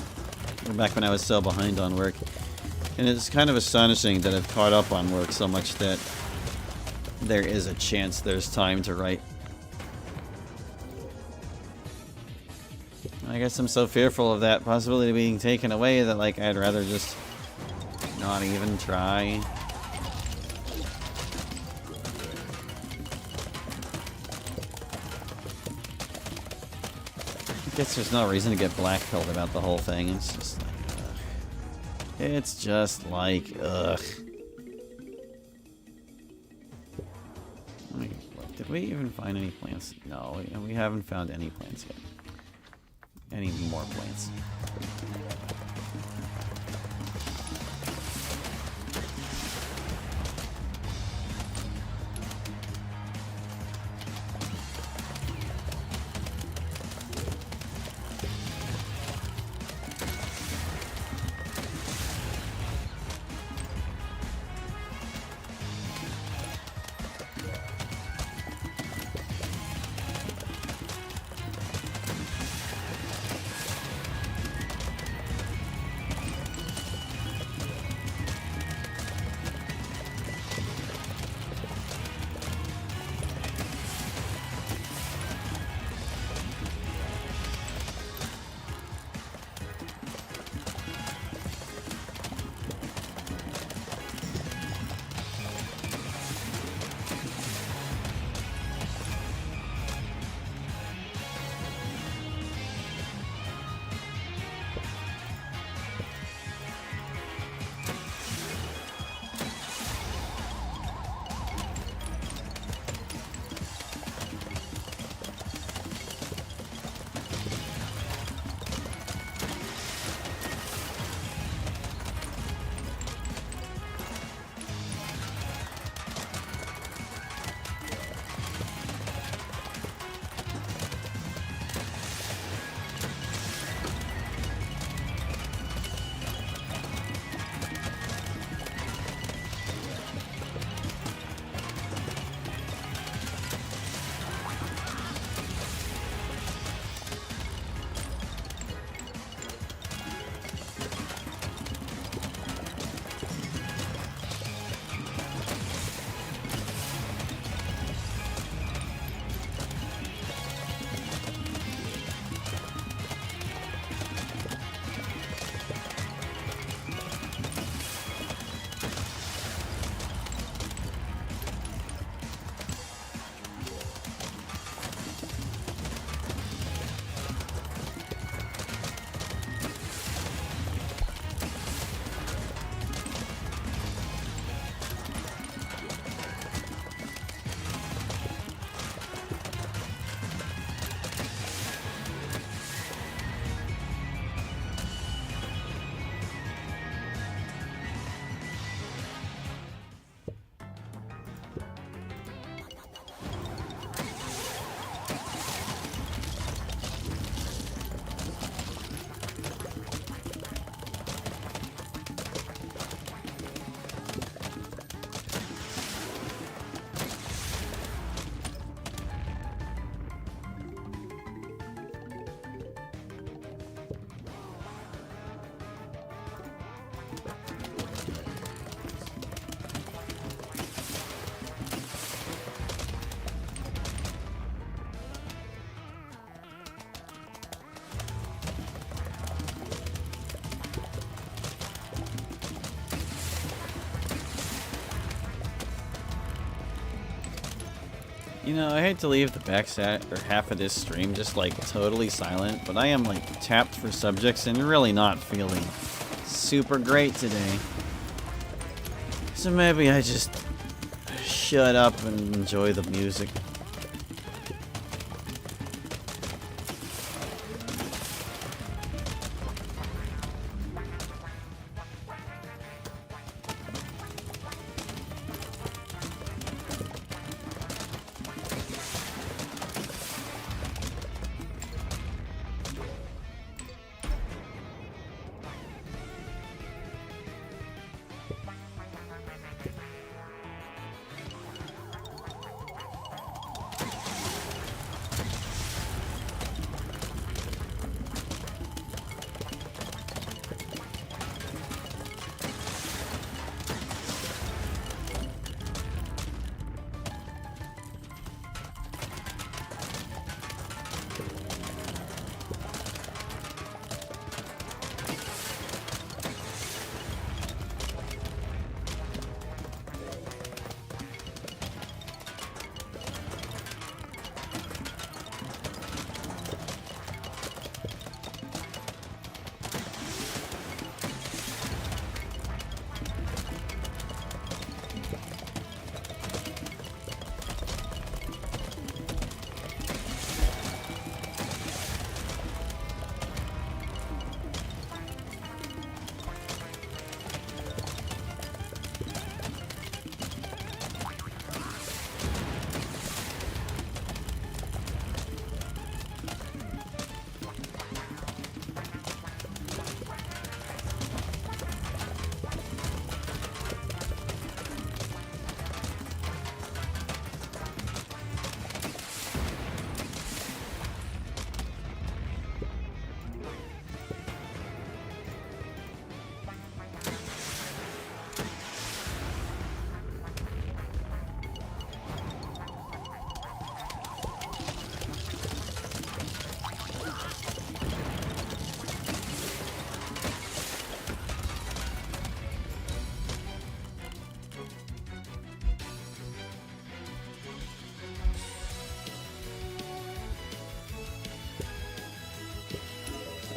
back when I was so behind on work. And it's kind of astonishing that I've caught up on work so much that there is a chance there's time to write. I guess I'm so fearful of that possibility being taken away that, like, I'd rather just not even try. I guess there's no reason to get black-pilled about the whole thing. It's just like, ugh. It's just like, ugh. Did we even find any plants? No, we haven't found any plants yet. Any more plants. You know, I hate to leave the back or half of this stream just like totally silent, but I am like tapped for subjects and really not feeling super great today. So maybe I just shut up and enjoy the music.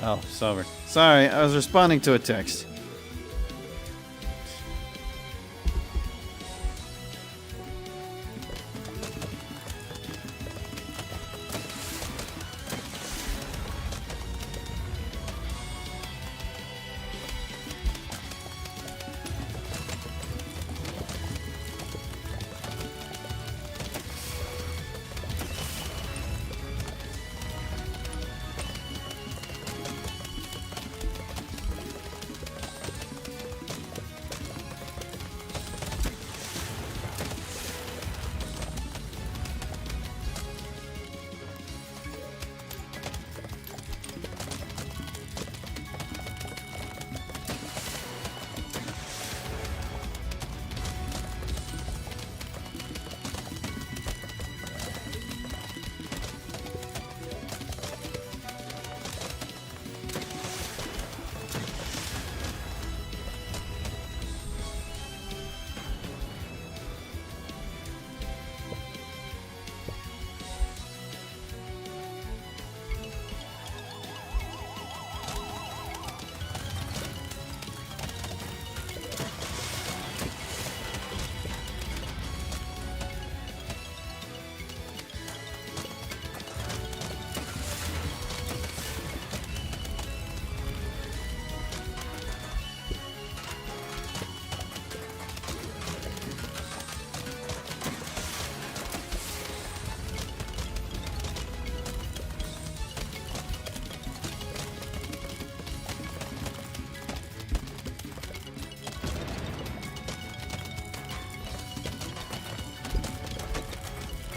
Oh, sober. Sorry, I was responding to a text.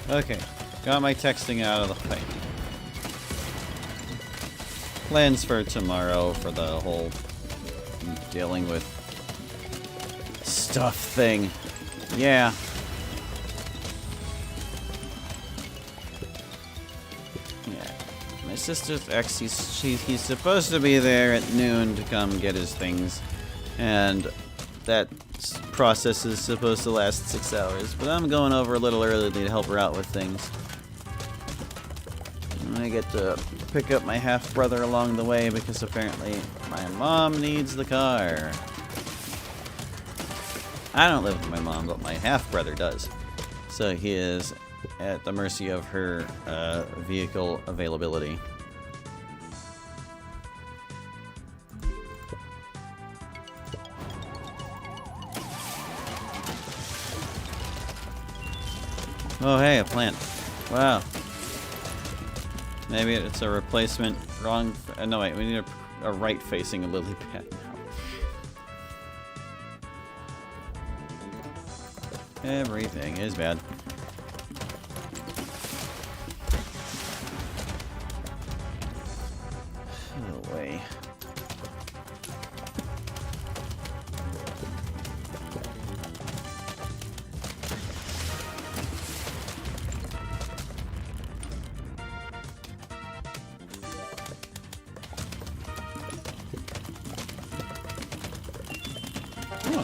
Okay, got my texting out of the way. Plans for tomorrow for the whole dealing with stuff thing. Yeah. Yeah. My sister's ex, he's supposed to be there at noon to come get his things. And that process is supposed to last 6 hours, but I'm going over a little early to help her out with things. And I get to pick up my half-brother along the way because apparently my mom needs the car. I don't live with my mom, but my half-brother does. So he is at the mercy of her vehicle availability. Oh, hey, a plant. Wow. Maybe it's a replacement. Wrong. No, wait. We need a right-facing lily pad now. Everything is bad. No way.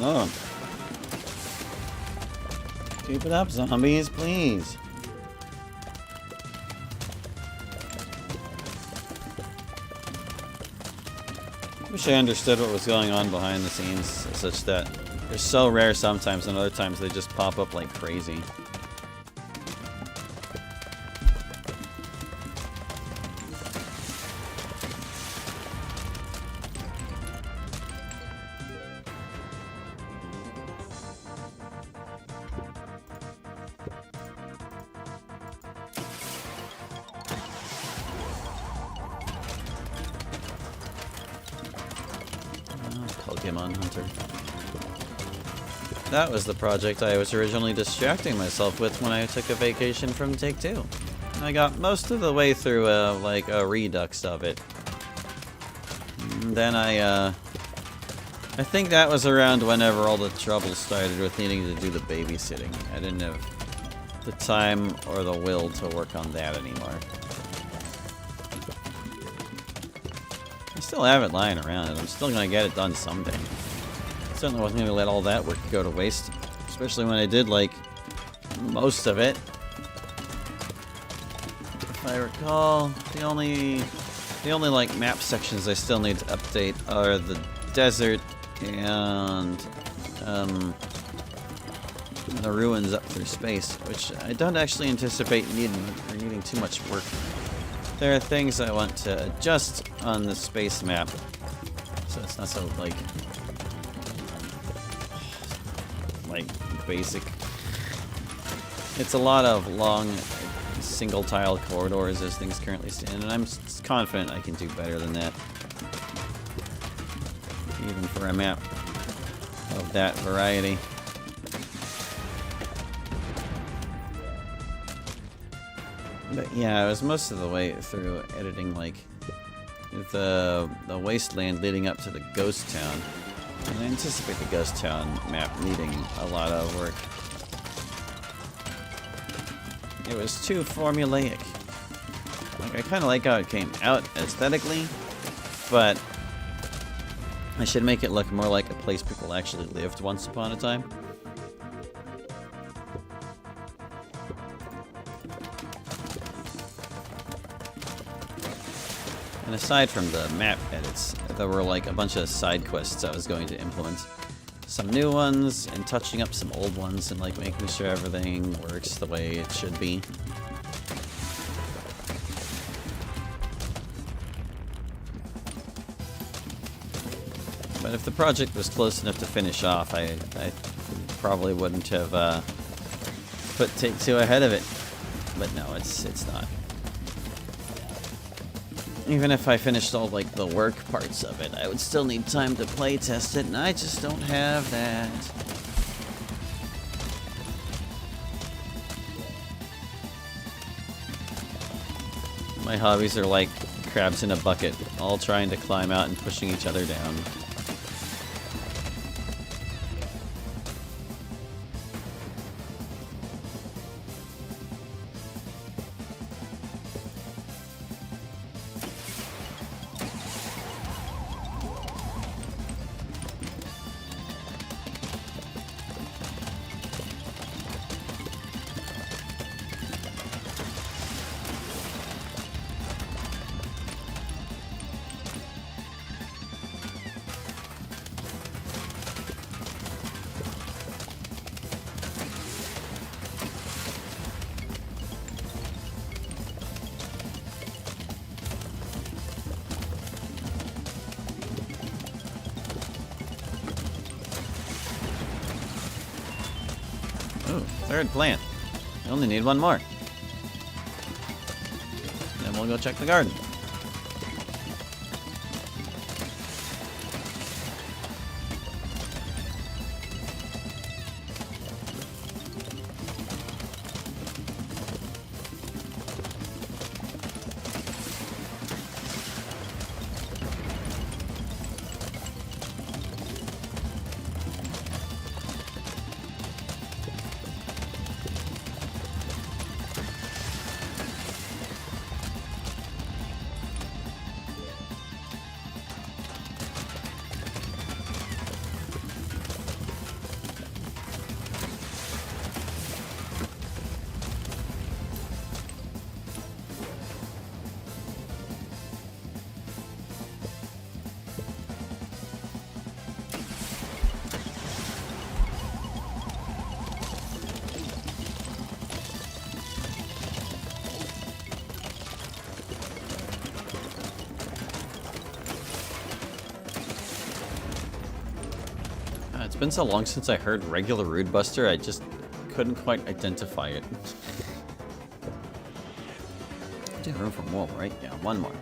Oh. Keep it up, zombies, please. Wish I understood what was going on behind the scenes, such that they're so rare sometimes, and other times they just pop up like crazy. Pokemon Hunter. That was the project I was originally distracting myself with when I took a vacation from Take-Two. I got most of the way through like a redux of it. And then I think that was around whenever all the trouble started with needing to do the babysitting. I didn't have the time or the will to work on that anymore. I still have it lying around, and I'm still gonna get it done someday. Certainly wasn't gonna let all that work go to waste, especially when I did like most of it. If I recall, the only like map sections I still need to update are the desert and the ruins up through space, which I don't actually anticipate needing too much work. There are things I want to adjust on the space map, so it's not so like basic. It's a lot of long single tile corridors as things currently stand, and I'm confident I can do better than that, even for a map of that variety. But yeah, I was most of the way through editing like the wasteland leading up to the ghost town. And I anticipate the ghost town map needing a lot of work. It was too formulaic. Like, I kind of like how it came out aesthetically, but I should make it look more like a place people actually lived once upon a time. And aside from the map edits, there were like a bunch of side quests I was going to implement. Some new ones, and touching up some old ones, and like making sure everything works the way it should be. But if the project was close enough to finish off, I probably wouldn't have put Take-Two ahead of it. But no, it's not. Even if I finished all like the work parts of it, I would still need time to play test it, and I just don't have that. My hobbies are like crabs in a bucket, all trying to climb out and pushing each other down. Ooh, third plant. We only need one more. Then we'll go check the garden. It's been so long since I heard regular Rude Buster, I just couldn't quite identify it. I do room for more, right? Yeah, one more.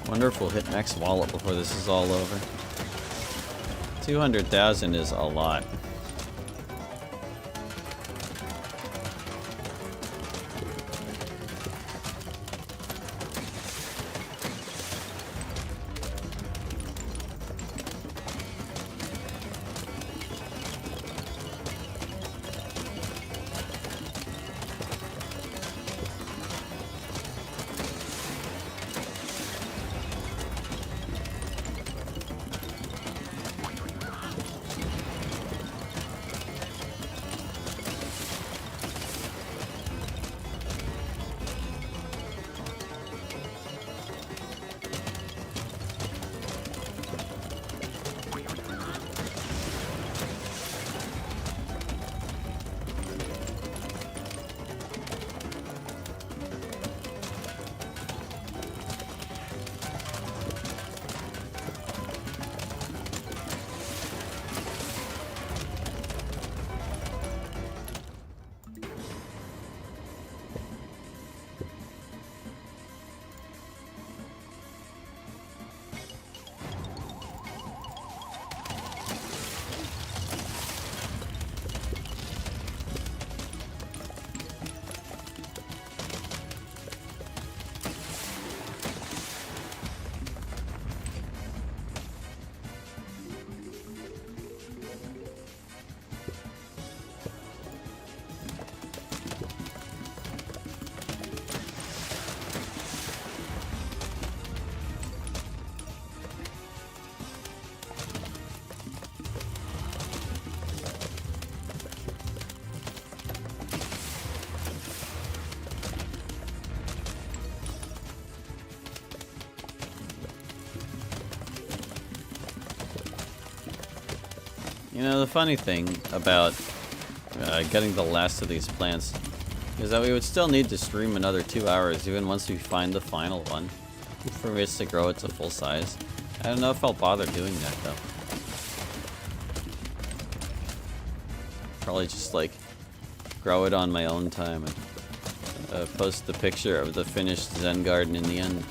Wonder if we'll hit max wallet before this is all over. 200,000 is a lot. You know, the funny thing about getting the last of these plants is that we would still need to stream another 2 hours even once we find the final one for us to grow it to full size. I don't know if I'll bother doing that though. Probably just like grow it on my own time and post the picture of the finished Zen garden in the end,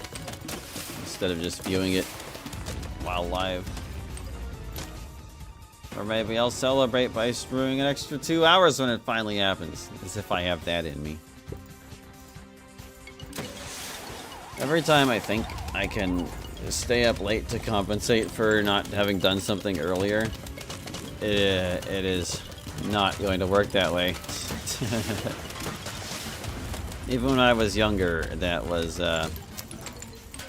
instead of just viewing it while live. Or maybe I'll celebrate by screwing an extra 2 hours when it finally happens, as if I have that in me. Every time I think I can stay up late to compensate for not having done something earlier, it is not going to work that way. Even when I was younger, that was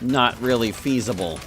not really feasible.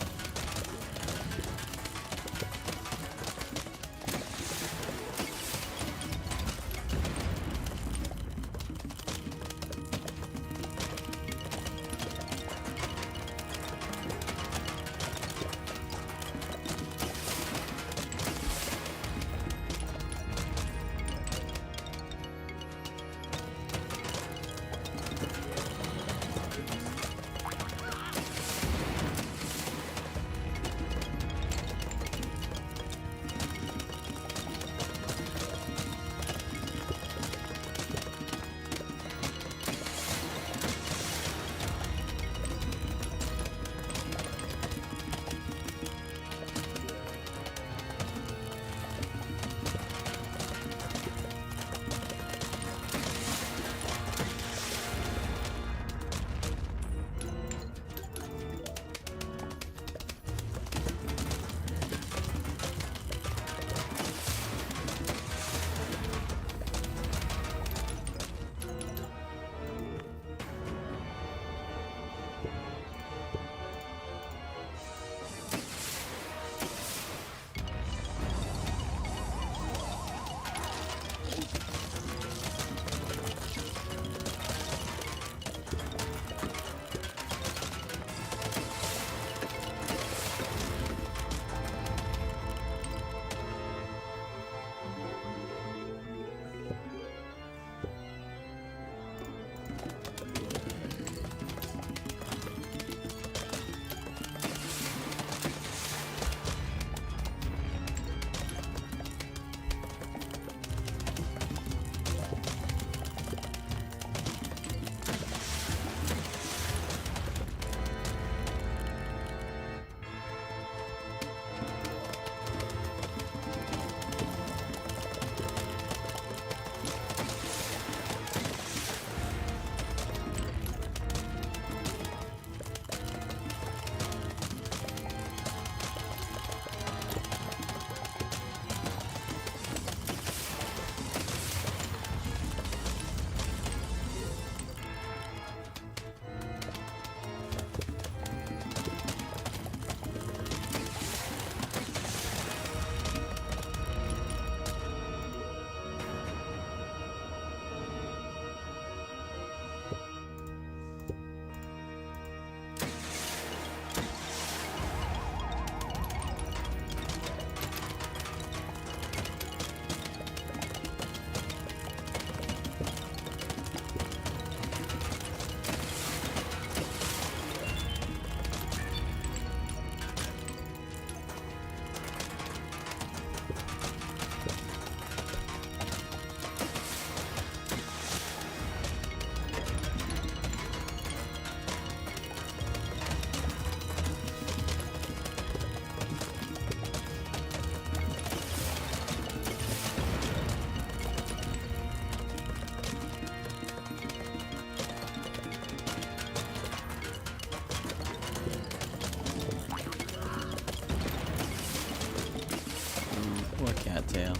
cattail.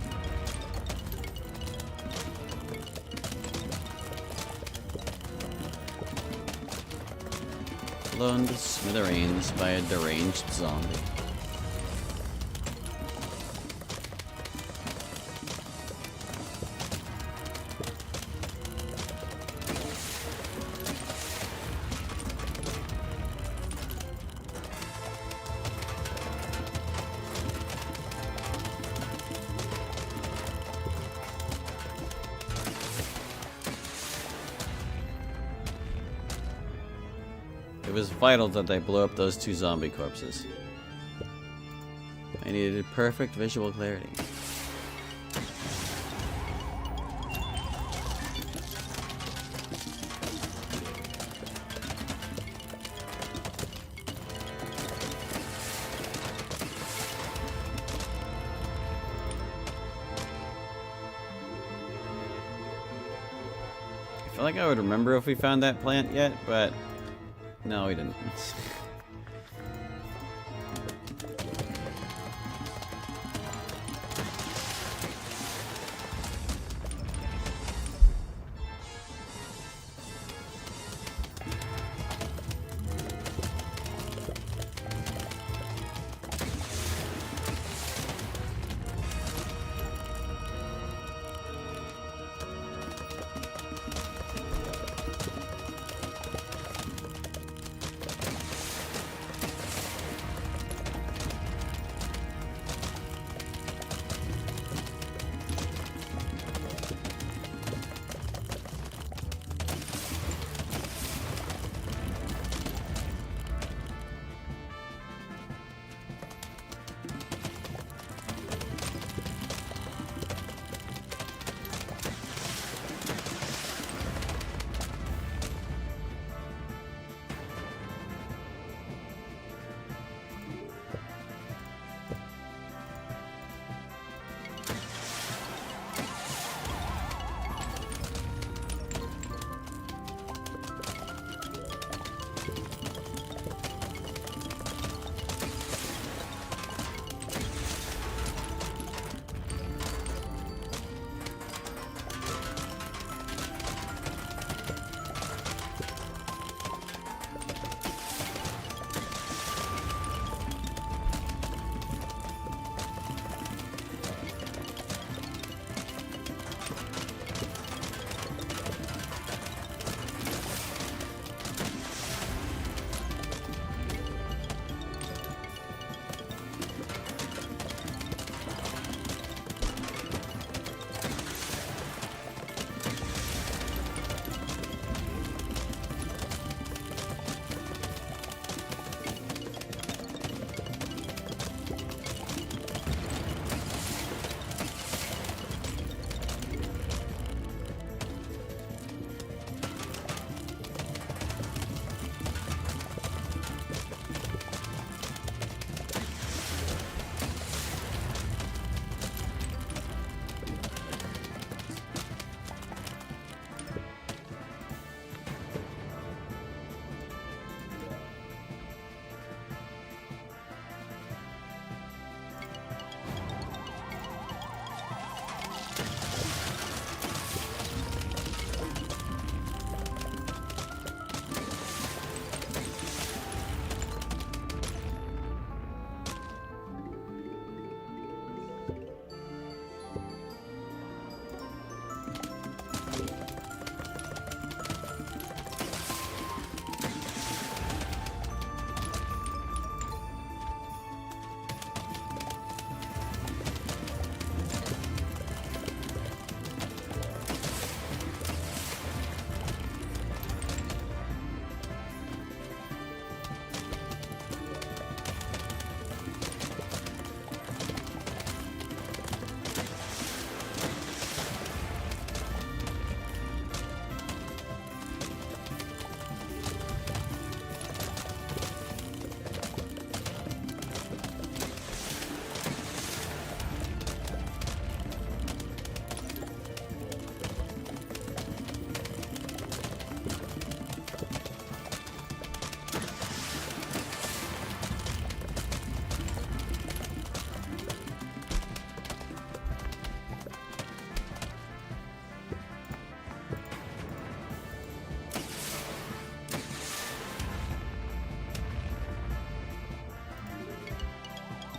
Blown to smithereens by a deranged zombie. It was vital that they blew up those 2 zombie corpses. I needed perfect visual clarity. feel like I would remember if we found that plant yet, but no, we didn't.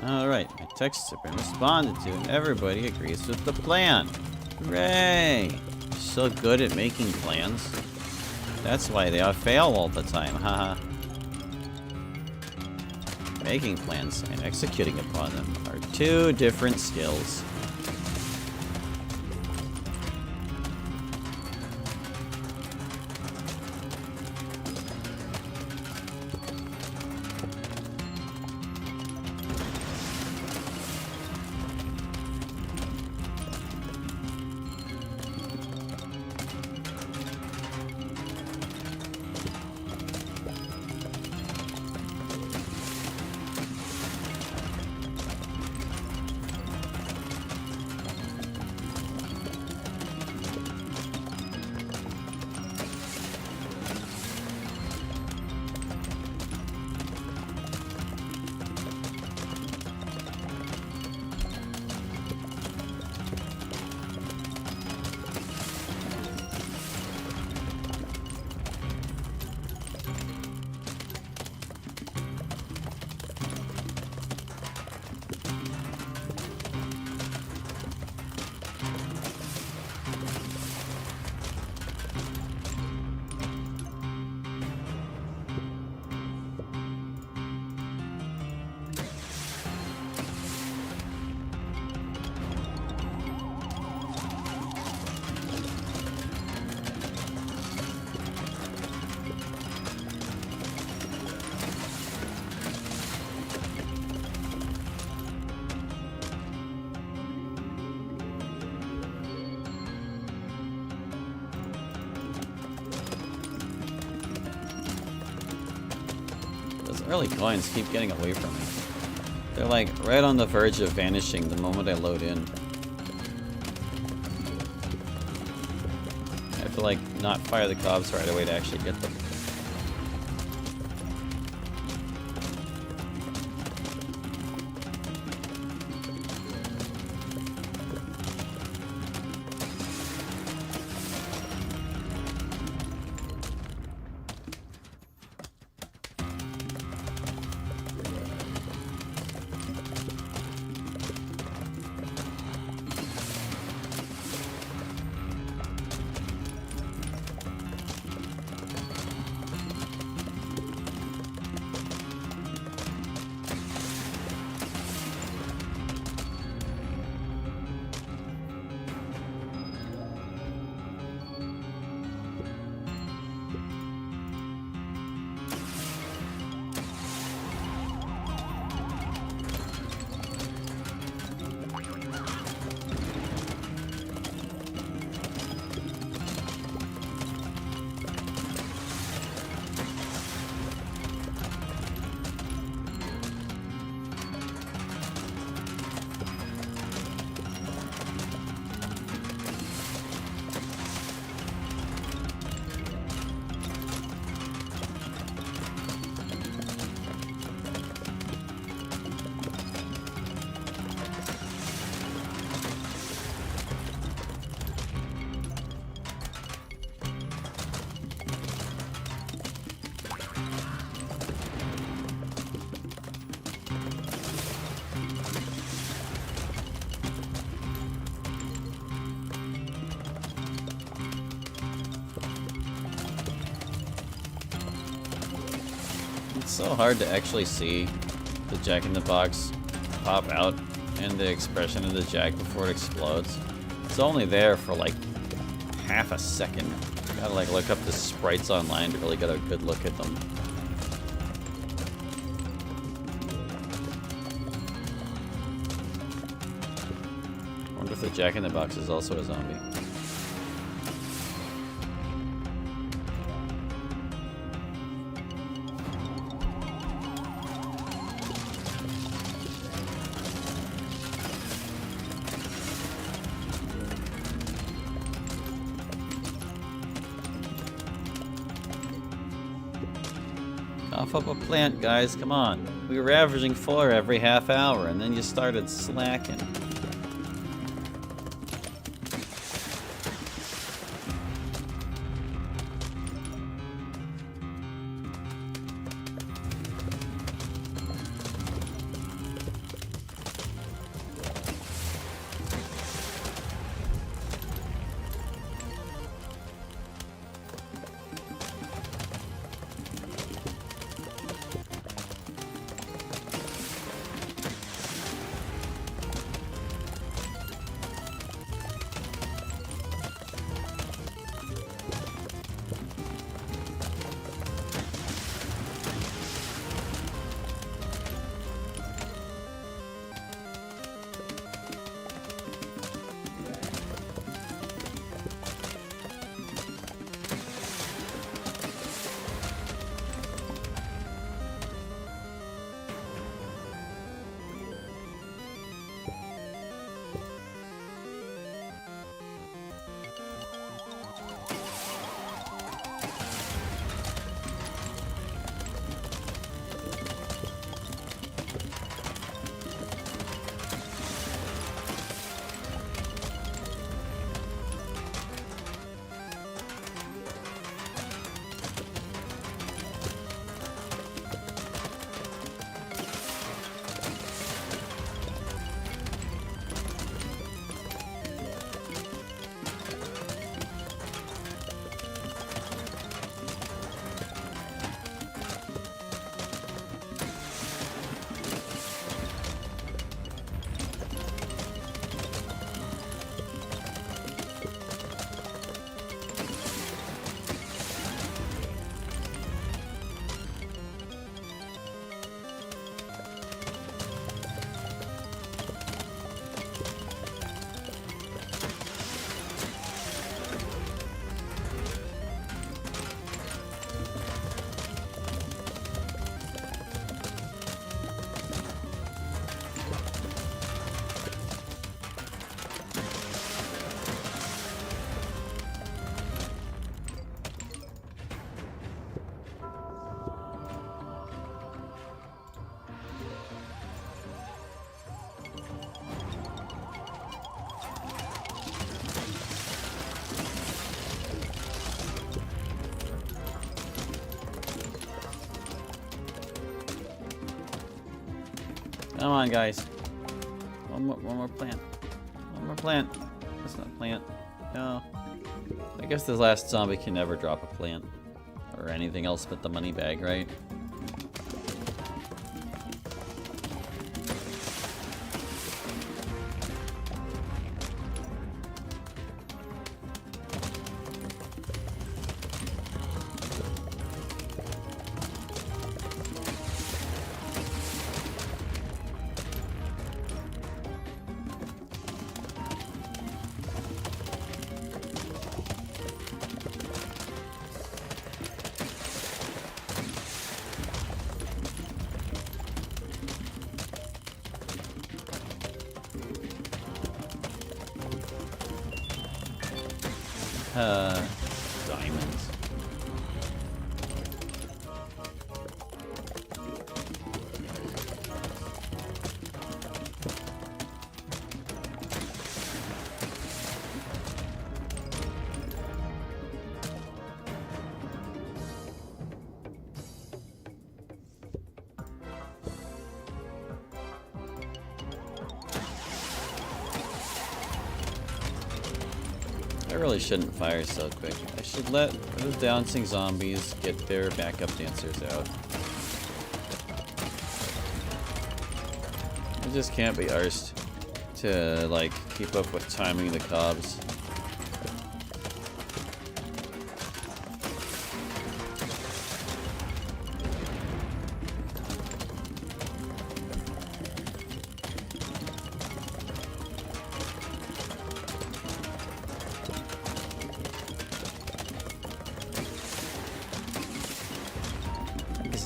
Alright, my texts have been responded to and everybody agrees with the plan. Hooray! So good at making plans. That's why they all fail all the time, haha. Making plans and executing upon them are two different skills. early coins keep getting away from me. They're like right on the verge of vanishing the moment I load in. I have to like not fire the cobs right away to actually get them. It's so hard to actually see the Jack-in-the-Box pop out and the expression of the Jack before it explodes. It's only there for like half a second. You gotta like look up the sprites online to really get a good look at them. I wonder if the Jack-in-the-Box is also a zombie. Cough up a plant, guys, come on. We were averaging 4 every half hour, and then you started slacking. Come on, guys. One more plant. One more plant. That's not a plant. No. I guess this last zombie can never drop a plant. Or anything else but the money bag, right? Diamonds. I really shouldn't fire so quick. I should let the dancing zombies get their backup dancers out. I just can't be arsed to, like, keep up with timing the cobs.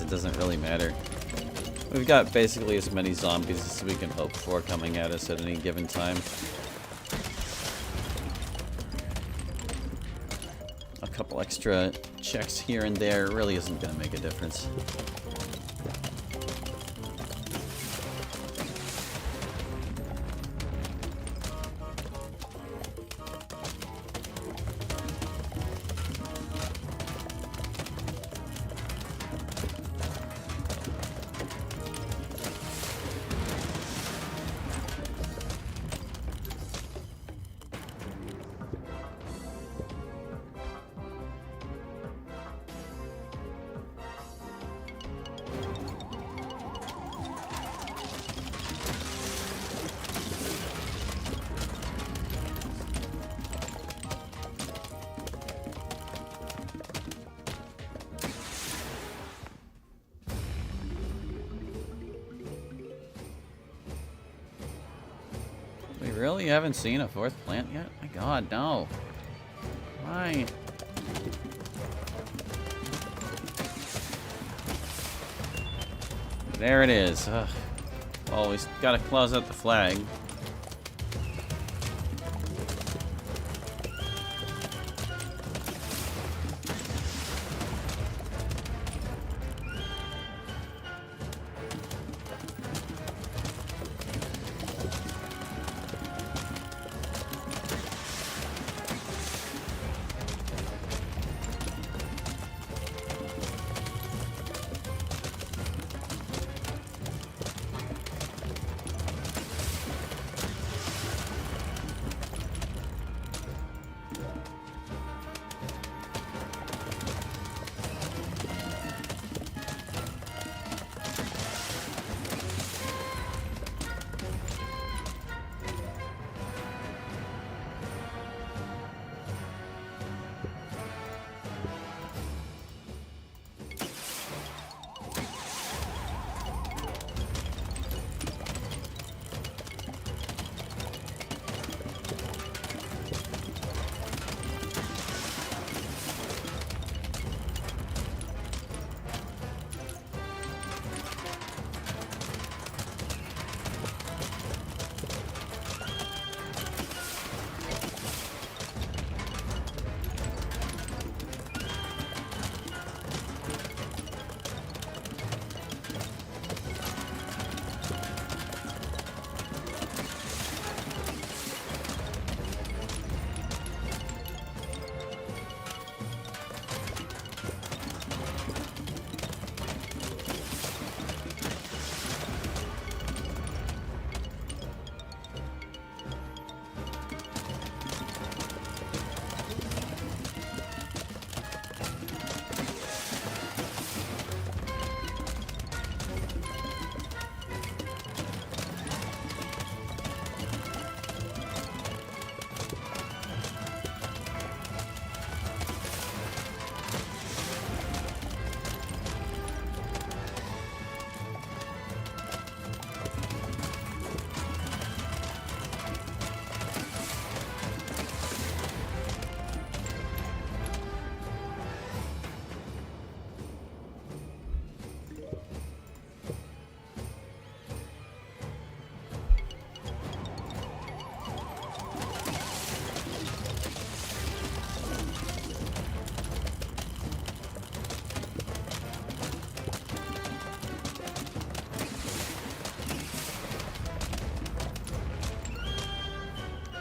It doesn't really matter. We've got basically as many zombies as we can hope for coming at us at any given time. A couple extra checks here and there really isn't going to make a difference. We really haven't seen a fourth plant yet? My god, no. Why? There it is. Ugh. Well, we gotta close out the flag.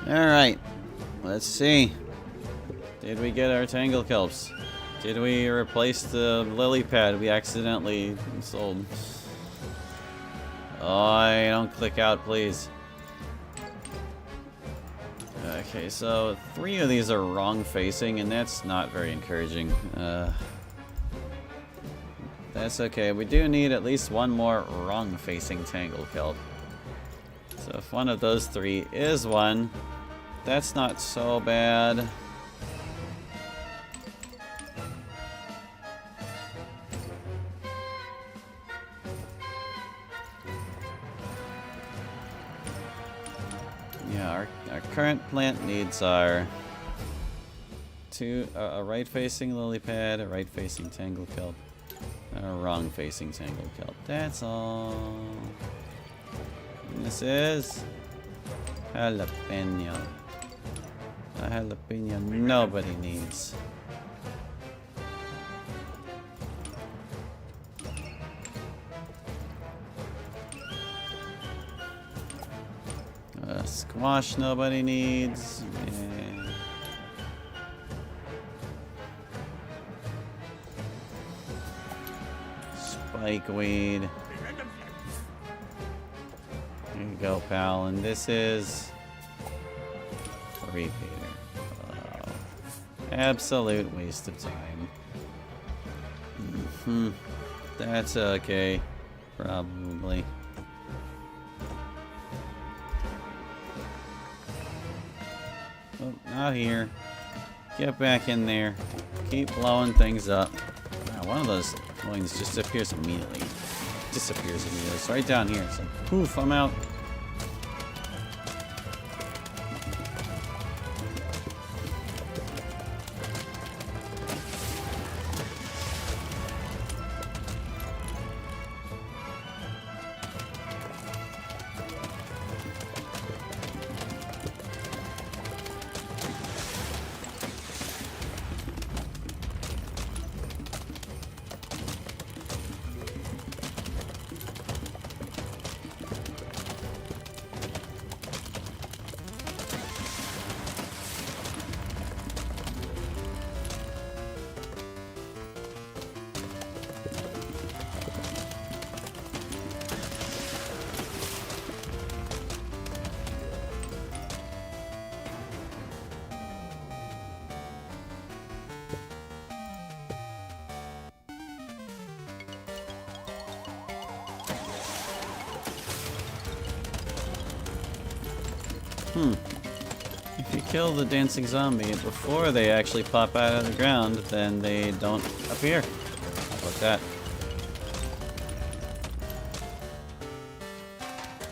Alright. Let's see. Did we get our Tangle Kelps? Did we replace the lily pad we accidentally sold? Oh, don't click out, please. Okay, so 3 of these are wrong facing, and that's not very encouraging. That's okay. We do need at least 1 more wrong facing Tangle Kelp. So if one of those 3 is one, that's not so bad. Yeah, our current plant needs are a right-facing lily pad, a right-facing Tangle Kelp, and a wrong-facing Tangle Kelp. That's all. And this is jalapeno. A jalapeno nobody needs. Squash nobody needs. Yeah. Spikeweed. There you go, pal. And this is repeater. Oh, absolute waste of time. That's okay. Probably. Oh, not here. Get back in there. Keep blowing things up. Wow, one of those coins just appears immediately. Disappears immediately. It's right down here. It's like, poof, I'm out. If you kill the dancing zombie before they actually pop out of the ground, then they don't appear. How about that?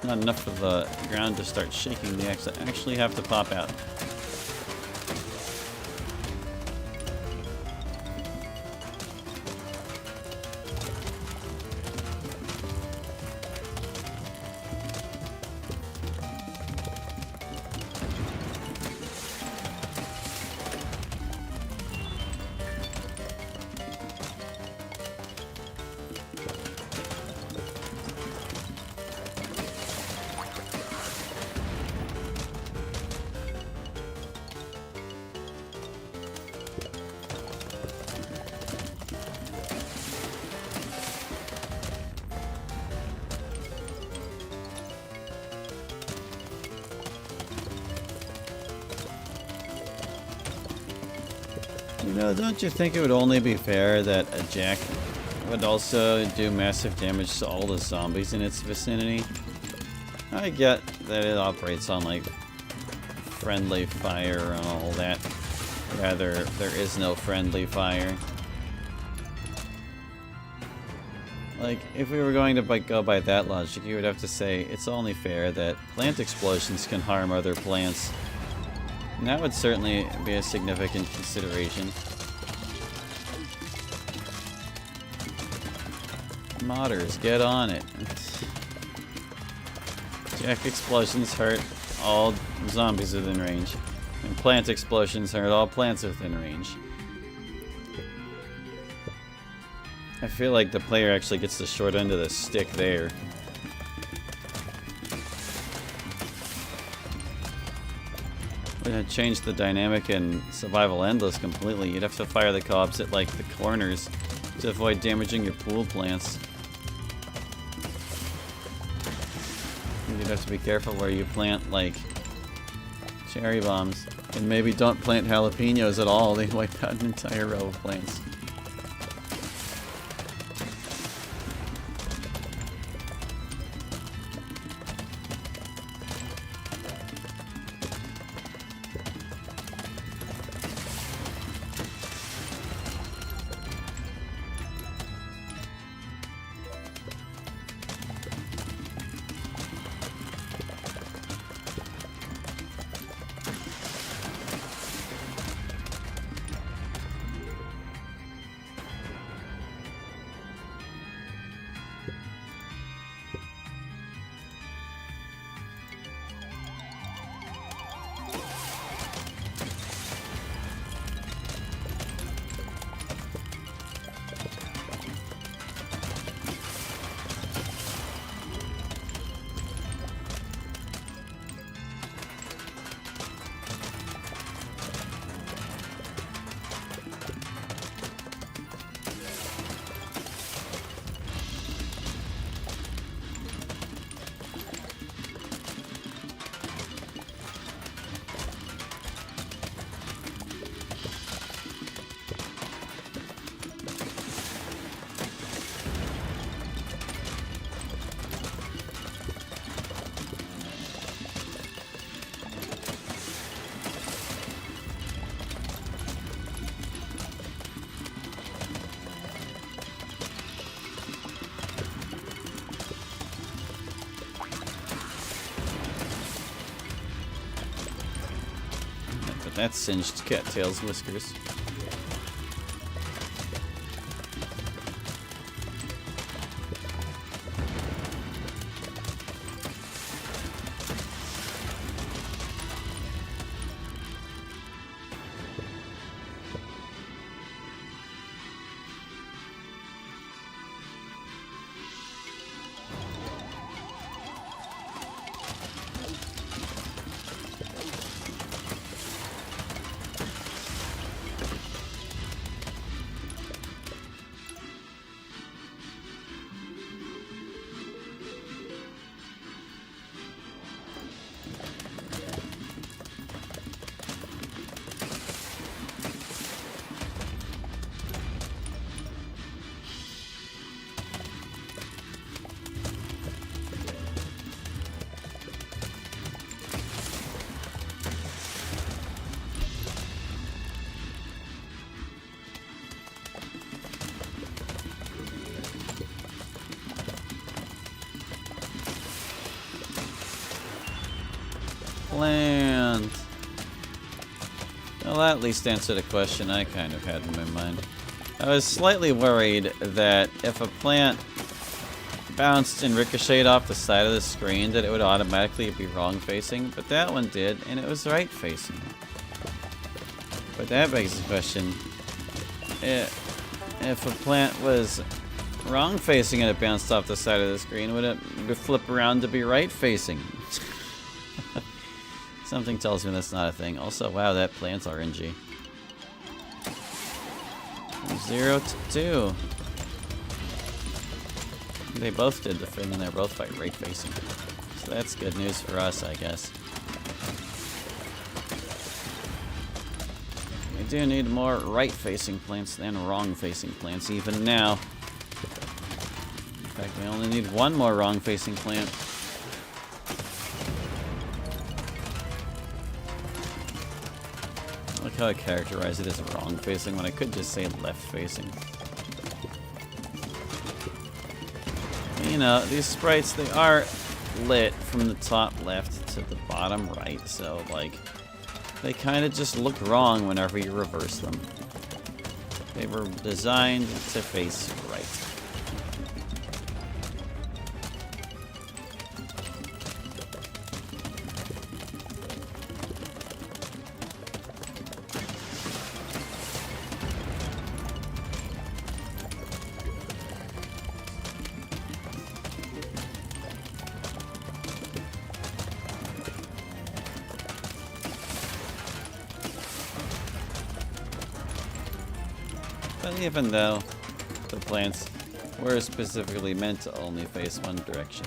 Not enough for the ground to start shaking, they actually have to pop out. You know, don't you think it would only be fair that a jack would also do massive damage to all the zombies in its vicinity? I get that it operates on, like, friendly fire and all that. Rather, there is no friendly fire. Like, if we were going to go by that logic, you would have to say it's only fair that plant explosions can harm other plants. And that would certainly be a significant consideration. Modders, get on it. Jack explosions hurt all zombies within range. And plant explosions hurt all plants within range. I feel like the player actually gets the short end of the stick there. change the dynamic in Survival Endless completely. You'd have to fire the co-ops at like the corners to avoid damaging your pool plants. You'd have to be careful where you plant like cherry bombs. And maybe don't plant jalapenos at all. They wipe out an entire row of plants. That's singed cattail's whiskers. Plant. Well, that at least answered a question I kind of had in my mind. I was slightly worried that if a plant bounced and ricocheted off the side of the screen that it would automatically be wrong facing, but that one did, and it was right facing. But that begs the question, if a plant was wrong facing and it bounced off the side of the screen, would it flip around to be right facing? Something tells me that's not a thing. Also, wow, that plant's RNG. 0 to 2. They both did the thing, and they're both by right facing. So that's good news for us, I guess. We do need more right facing plants than wrong facing plants, even now. In fact, we only need one more wrong facing plant. Look how I characterize it as wrong facing when I could just say left facing. You know, these sprites, they are lit from the top left to the bottom right, so like they kind of just look wrong whenever you reverse them. They were designed to face right. But even though the plants were specifically meant to only face one direction,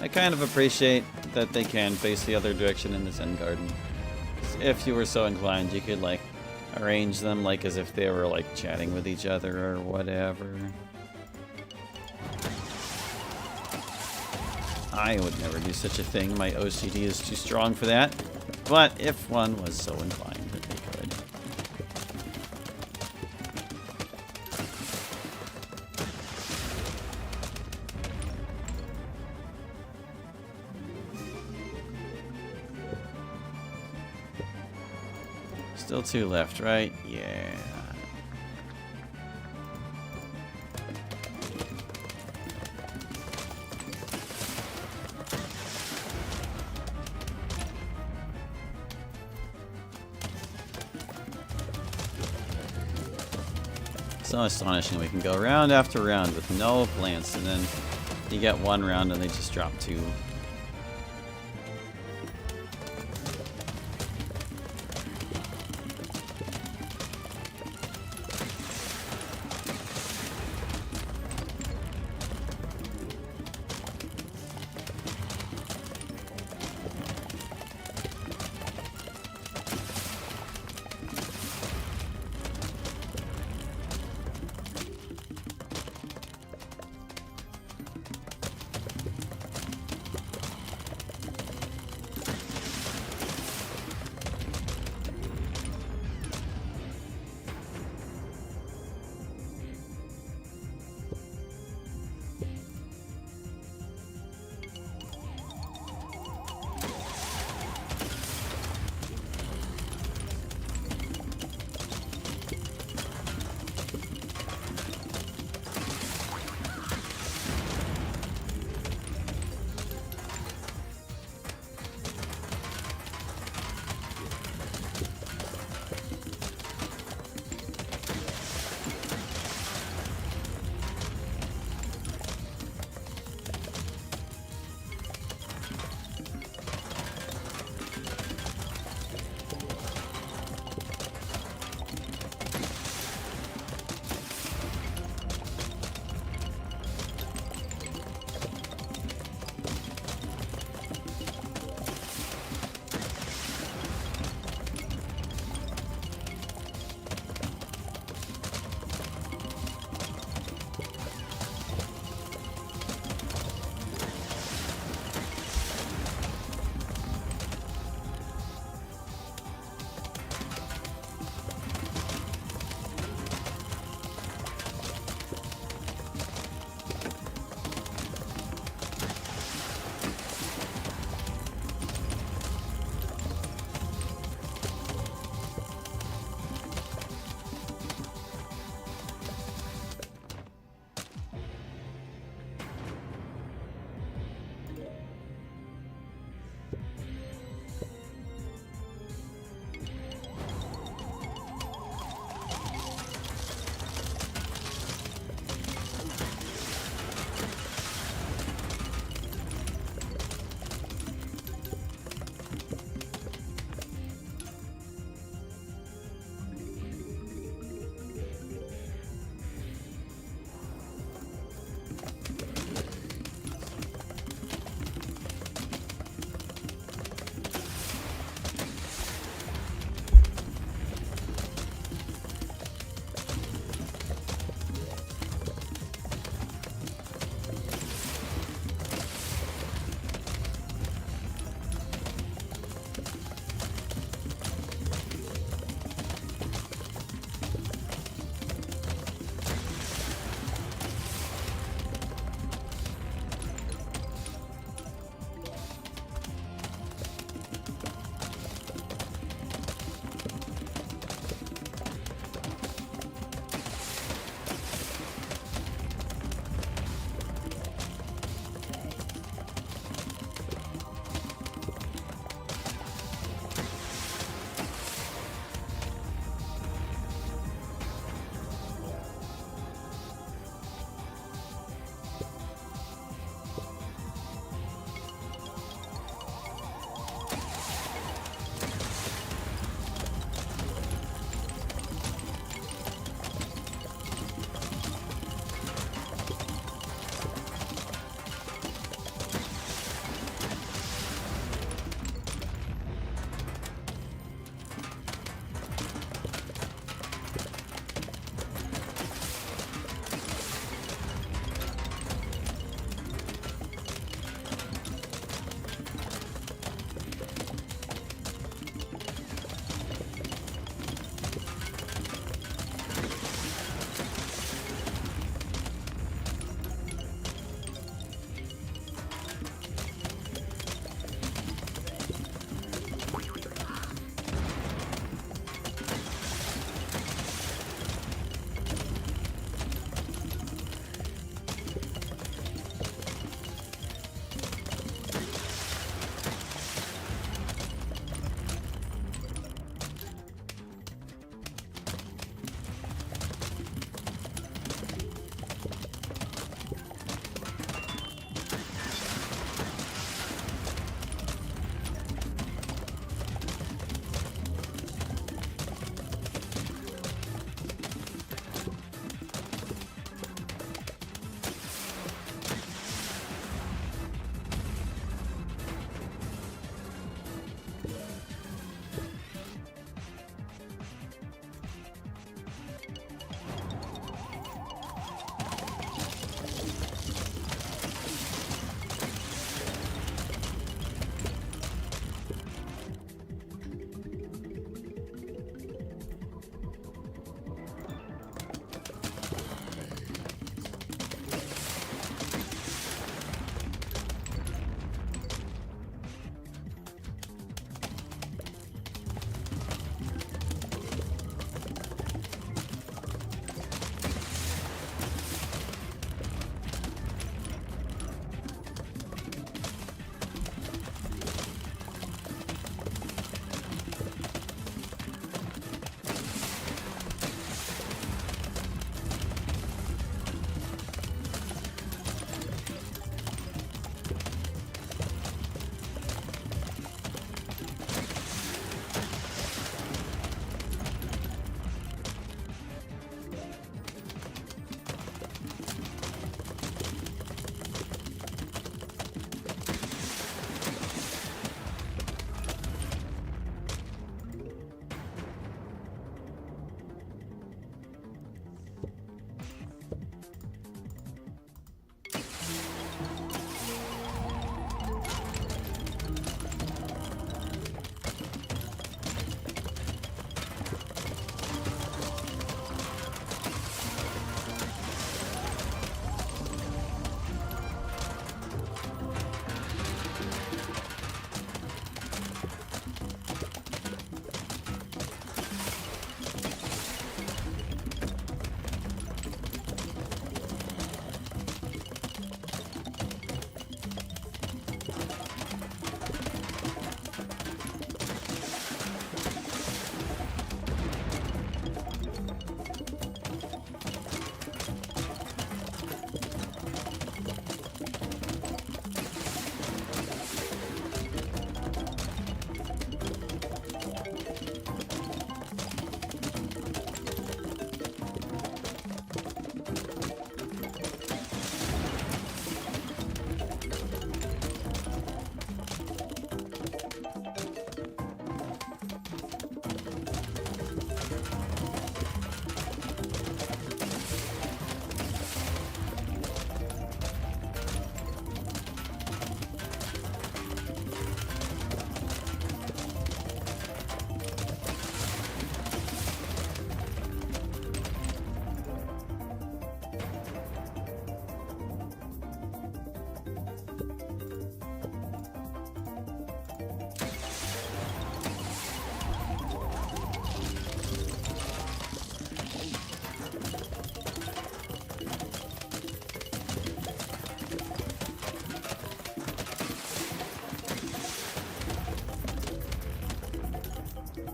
I kind of appreciate that they can face the other direction in this end garden. If you were so inclined, you could like arrange them like as if they were like chatting with each other or whatever. I would never do such a thing. My OCD is too strong for that. But if one was so inclined, that they could. Still 2 left, right? Yeah. So astonishing. We can go round after round with no plants, and then you get one round and they just drop 2.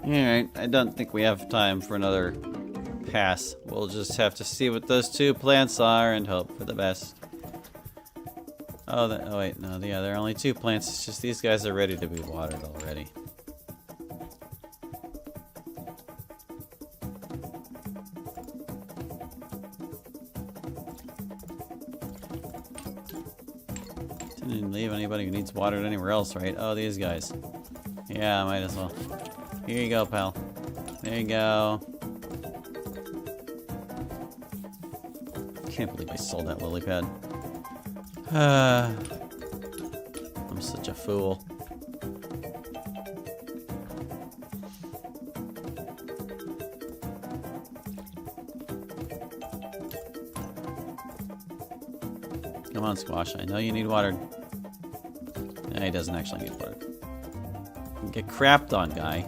Alright, I don't think we have time for another pass. We'll just have to see what those 2 plants are and hope for the best. Oh, oh wait, no, yeah, there are only 2 plants. It's just these guys are ready to be watered already. Didn't leave anybody who needs watered anywhere else, right? Oh, these guys. Yeah, might as well. Here you go, pal. There you go. Can't believe I sold that lily pad. I'm such a fool. Come on, Squash. I know you need water. No, he doesn't actually need water. Get crapped on, guy.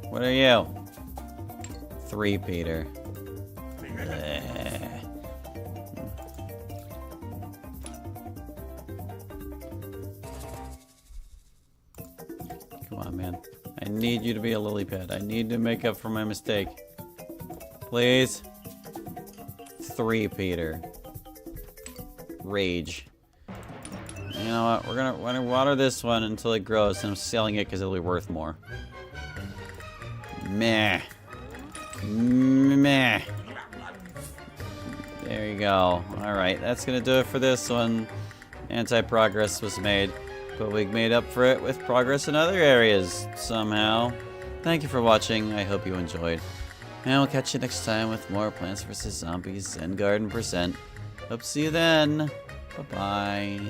What are you? 3, Peter. Come on, man. I need you to be a lily pad. I need to make up for my mistake. Please. 3, Peter. Rage. You know what? We're gonna water this one until it grows, and I'm selling it because it'll be worth more. Meh. Meh. There you go. Alright, that's gonna do it for this one. Anti-progress was made, but we made up for it with progress in other areas somehow. Thank you for watching. I hope you enjoyed. And we'll catch you next time with more Plants vs. Zombies and Garden Percent. Hope to see you then. Bye-bye.